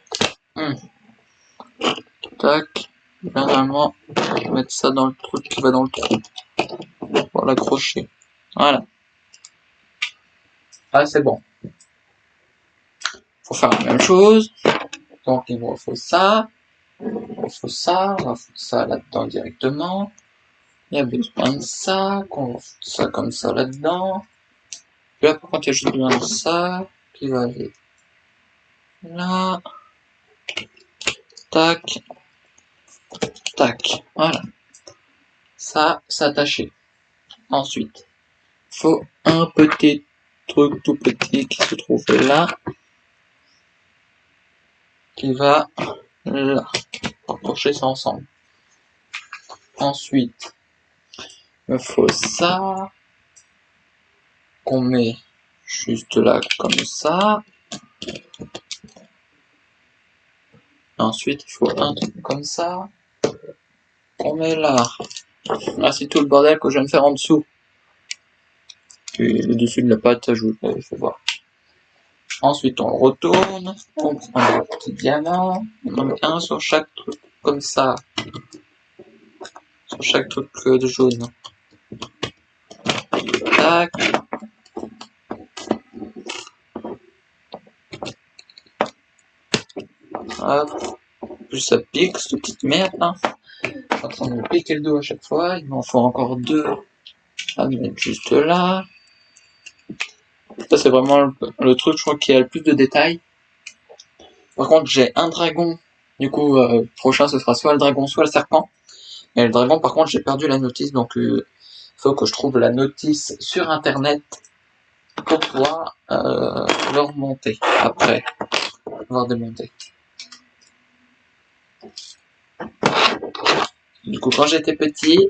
Tac. Normalement, je vais mettre ça dans le truc qui va dans le trou. Pour l'accrocher. Voilà. Ah c'est bon. Faut faire la même chose. Donc il me faut ça. Il me faut ça. On va foutre ça là-dedans directement. Il y a besoin de ça. Qu'on va foutre ça comme ça là-dedans. Puis là par contre il y a juste besoin de ça. Qui va aller là. Tac. Tac. Voilà. Ça, c'est attaché. Ensuite, faut un petit truc tout petit qui se trouve là. Qui va là. Accrocher ça ensemble. Ensuite, il me faut ça. Qu'on met juste là comme ça. Ensuite, il faut un truc comme ça. Qu'on met là. Là, c'est tout le bordel que je viens de faire en dessous. Puis le dessus de la pâte, je vous le fais voir. Ensuite, on retourne. On prend un petit diamant. On en met un sur chaque truc comme ça. Sur chaque truc de jaune. Tac. Hop. Plus ça pique, cette petite merde là. Je suis en train de me piquer le dos à chaque fois. Il m'en faut encore deux à mettre juste là. Ça c'est vraiment le truc, je crois, qui a le plus de détails. Par contre, j'ai un dragon. Du coup, prochain, ce sera soit le dragon, soit le serpent. Et le dragon, par contre, j'ai perdu la notice. Donc, il faut que je trouve la notice sur Internet pour pouvoir le remonter après avoir démonté. Du coup, quand j'étais petit,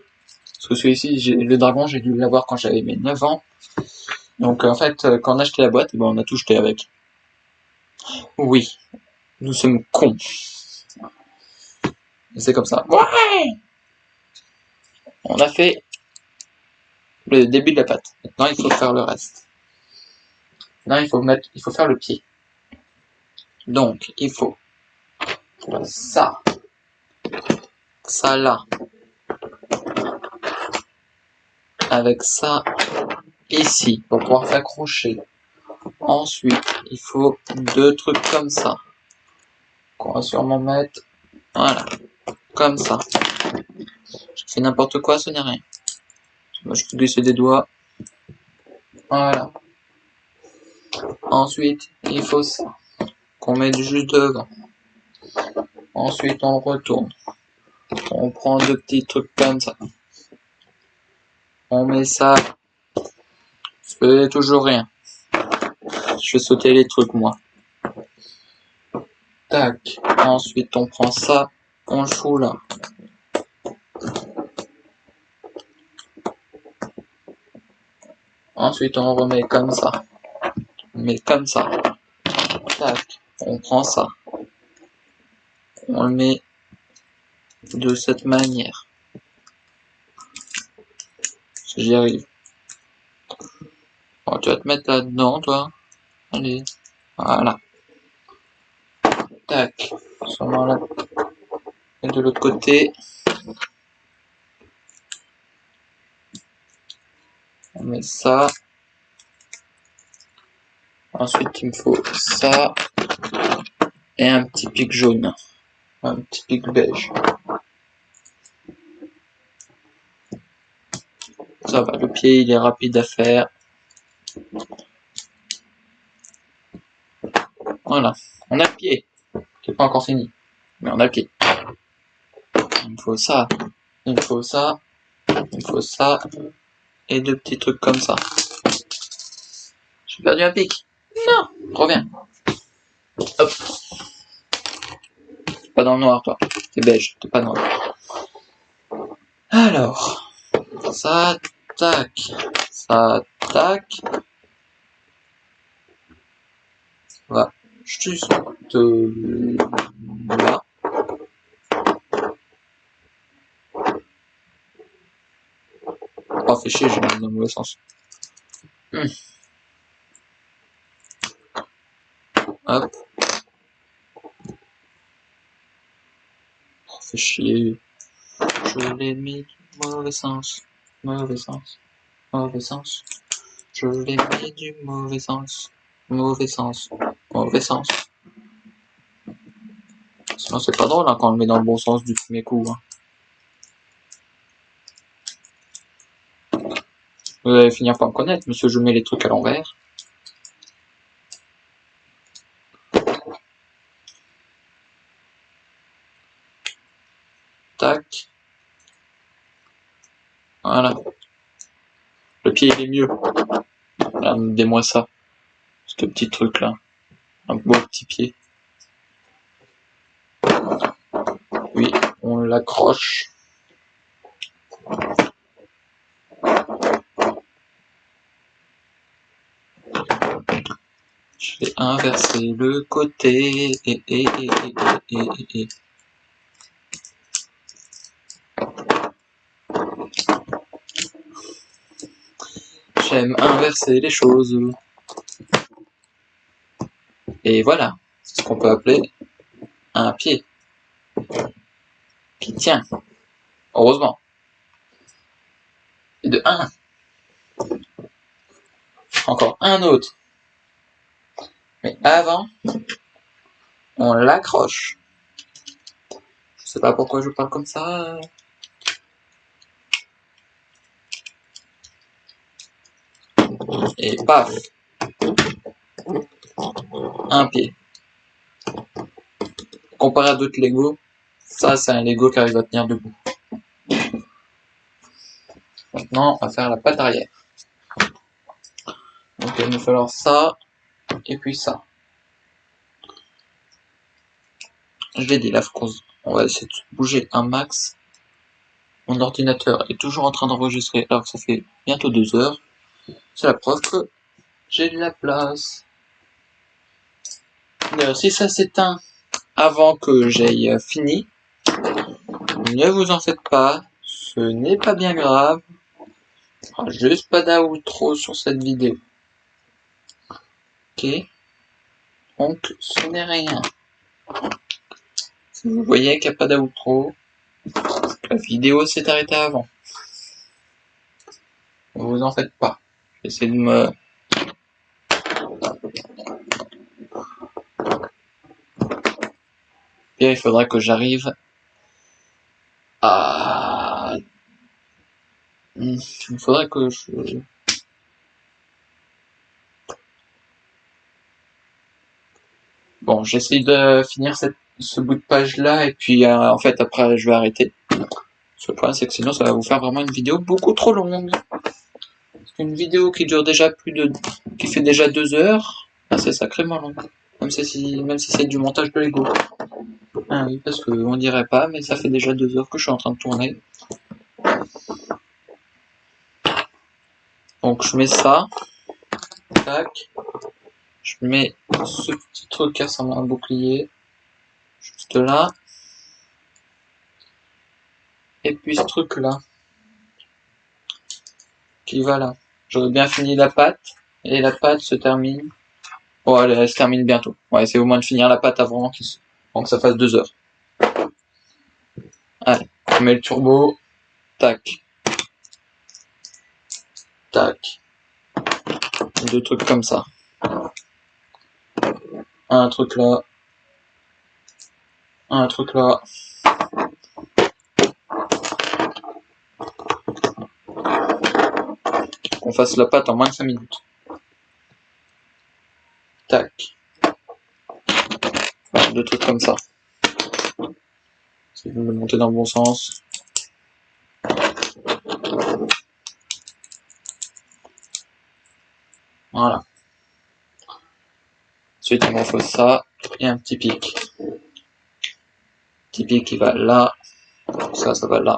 parce que celui-ci, le dragon, j'ai dû l'avoir quand j'avais mes 9 ans. Donc, en fait, quand on a acheté la boîte, on a tout jeté avec. Oui, nous sommes cons. C'est comme ça. Ouais! On a fait le début de la pâte. Maintenant, il faut faire le reste. Maintenant, il faut faire le pied. Donc, il faut ça, ça là, avec ça ici pour pouvoir s'accrocher. Ensuite, il faut deux trucs comme ça qu'on va sûrement mettre, voilà, comme ça. Je fais n'importe quoi, ce n'est rien. Moi, je glisse des doigts. Voilà. Ensuite, il faut ça qu'on met juste devant. Ensuite, on retourne. On prend deux petits trucs comme ça. On met ça. Je fais toujours rien. Je fais sauter les trucs, moi. Tac. Ensuite, on prend ça. On le fout là. Ensuite, on remet comme ça. On met comme ça. Tac. On prend ça. On le met de cette manière. Si j'y arrive. Bon, tu vas te mettre là-dedans, toi. Allez, voilà. Tac, sûrement là. Et de l'autre côté, on met ça. Ensuite, il me faut ça. Et un petit pic jaune. Un petit pic beige. Ça va, le pied, il est rapide à faire. Voilà, on a le pied. C'est pas encore fini, mais on a le pied. Il me faut ça, il me faut ça, il me faut ça, et deux petits trucs comme ça. J'ai perdu un pic. Non, reviens. Hop. T'es pas dans le noir, toi. T'es beige, t'es pas noir. Alors, ça, tac, ça, tac. Va juste là. Oh, fait chier, j'ai mis dans le mauvais sens. Hop. Oh, fait chier. Je l'ai mis du mauvais sens. Mauvais sens. Mauvais sens. Je l'ai mis du mauvais sens. Mauvais sens. Mauvais sens. Sinon, c'est pas drôle hein, quand on le met dans le bon sens du premier coup. Hein. Vous allez finir par me connaître, monsieur, je mets les trucs à l'envers. Tac. Voilà. Le pied, il est mieux. Regardez-moi ça. Ce petit truc là. Un beau petit pied. Oui, on l'accroche. Je vais inverser le côté. J'aime inverser les choses. Et voilà, c'est ce qu'on peut appeler un pied. Qui tient. Heureusement. Et de 1. Encore un autre. Mais avant, on l'accroche. Je sais pas pourquoi je parle comme ça. Et paf. Un pied. Comparé à d'autres Lego, ça c'est un Lego qui arrive à tenir debout. Maintenant, on va faire la patte arrière. Donc il va falloir ça, et puis ça. Je l'ai dit, là, on va essayer de bouger un max. Mon ordinateur est toujours en train d'enregistrer alors que ça fait bientôt 2 heures. C'est la preuve que j'ai de la place. D'ailleurs, si ça s'éteint avant que j'aille fini, ne vous en faites pas, ce n'est pas bien grave. Il n'y aura juste pas d'outro sur cette vidéo. Ok, donc ce n'est rien. Si vous voyez qu'il n'y a pas d'outro, la vidéo s'est arrêtée avant. Ne vous en faites pas. J'essaie de me... Et il faudra que j'arrive à... Il faudrait que je... Bon, j'essaie de finir ce bout de page là et puis en fait après je vais arrêter. Le problème c'est que sinon ça va vous faire vraiment une vidéo beaucoup trop longue. Une vidéo qui dure déjà qui fait déjà 2 heures, c'est sacrément long. Même si c'est du montage de Lego. Ah oui, parce que on dirait pas, mais ça fait déjà 2 heures que je suis en train de tourner. Donc je mets ça. Tac. Je mets ce petit truc qui ressemble à un bouclier. Juste là. Et puis ce truc là. Qui va là. J'aurais bien fini la patte. Et la pâte se termine. Oh, elle se termine bientôt. Ouais, c'est au moins de finir la pâte avant que ça fasse 2 heures. Allez, on met le turbo. Tac. Tac. 2 trucs comme ça. Un truc là. Un truc là. On fasse la pâte en moins de 5 minutes. Tac. Voilà, 2 trucs comme ça. C'est de le monter dans le bon sens. Voilà. Ensuite, il m'en faut ça et un petit pic. Petit pic qui va là. Ça va là.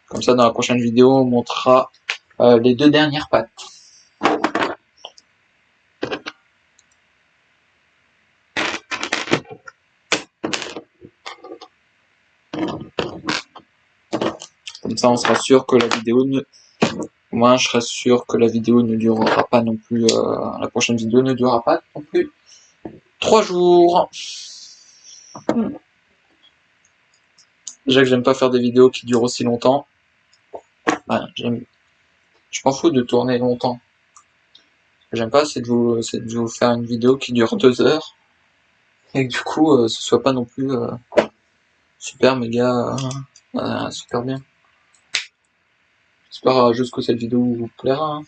Comme ça, dans la prochaine vidéo, on montrera les 2 dernières pâtes. Comme ça, on sera sûr que la vidéo ne... Moi, je serai sûr que la vidéo ne durera pas non plus... la prochaine vidéo ne durera pas non plus 3 jours. Déjà que j'aime pas faire des vidéos qui durent aussi longtemps. Je m'en fous de tourner longtemps. Ce que j'aime pas, c'est de vous faire une vidéo qui dure 2 heures. Et que du coup, ce soit pas non plus super méga super bien. J'espère juste que cette vidéo vous plaira. Hein.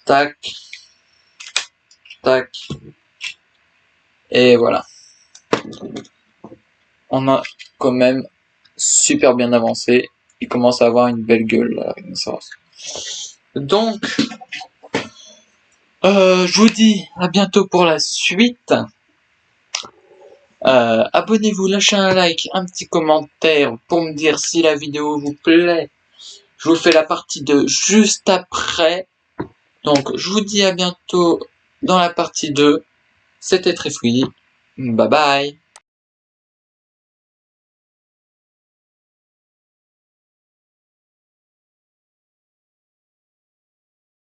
Tac. Tac. Et voilà. On a quand même super bien avancé. Il commence à avoir une belle gueule, la rhinocéros. Donc, je vous dis à bientôt pour la suite. Abonnez-vous, lâchez un like, un petit commentaire pour me dire si la vidéo vous plaît. Je vous fais la partie 2 juste après. Donc, je vous dis à bientôt dans la partie 2. C'était Trifouille. Bye bye.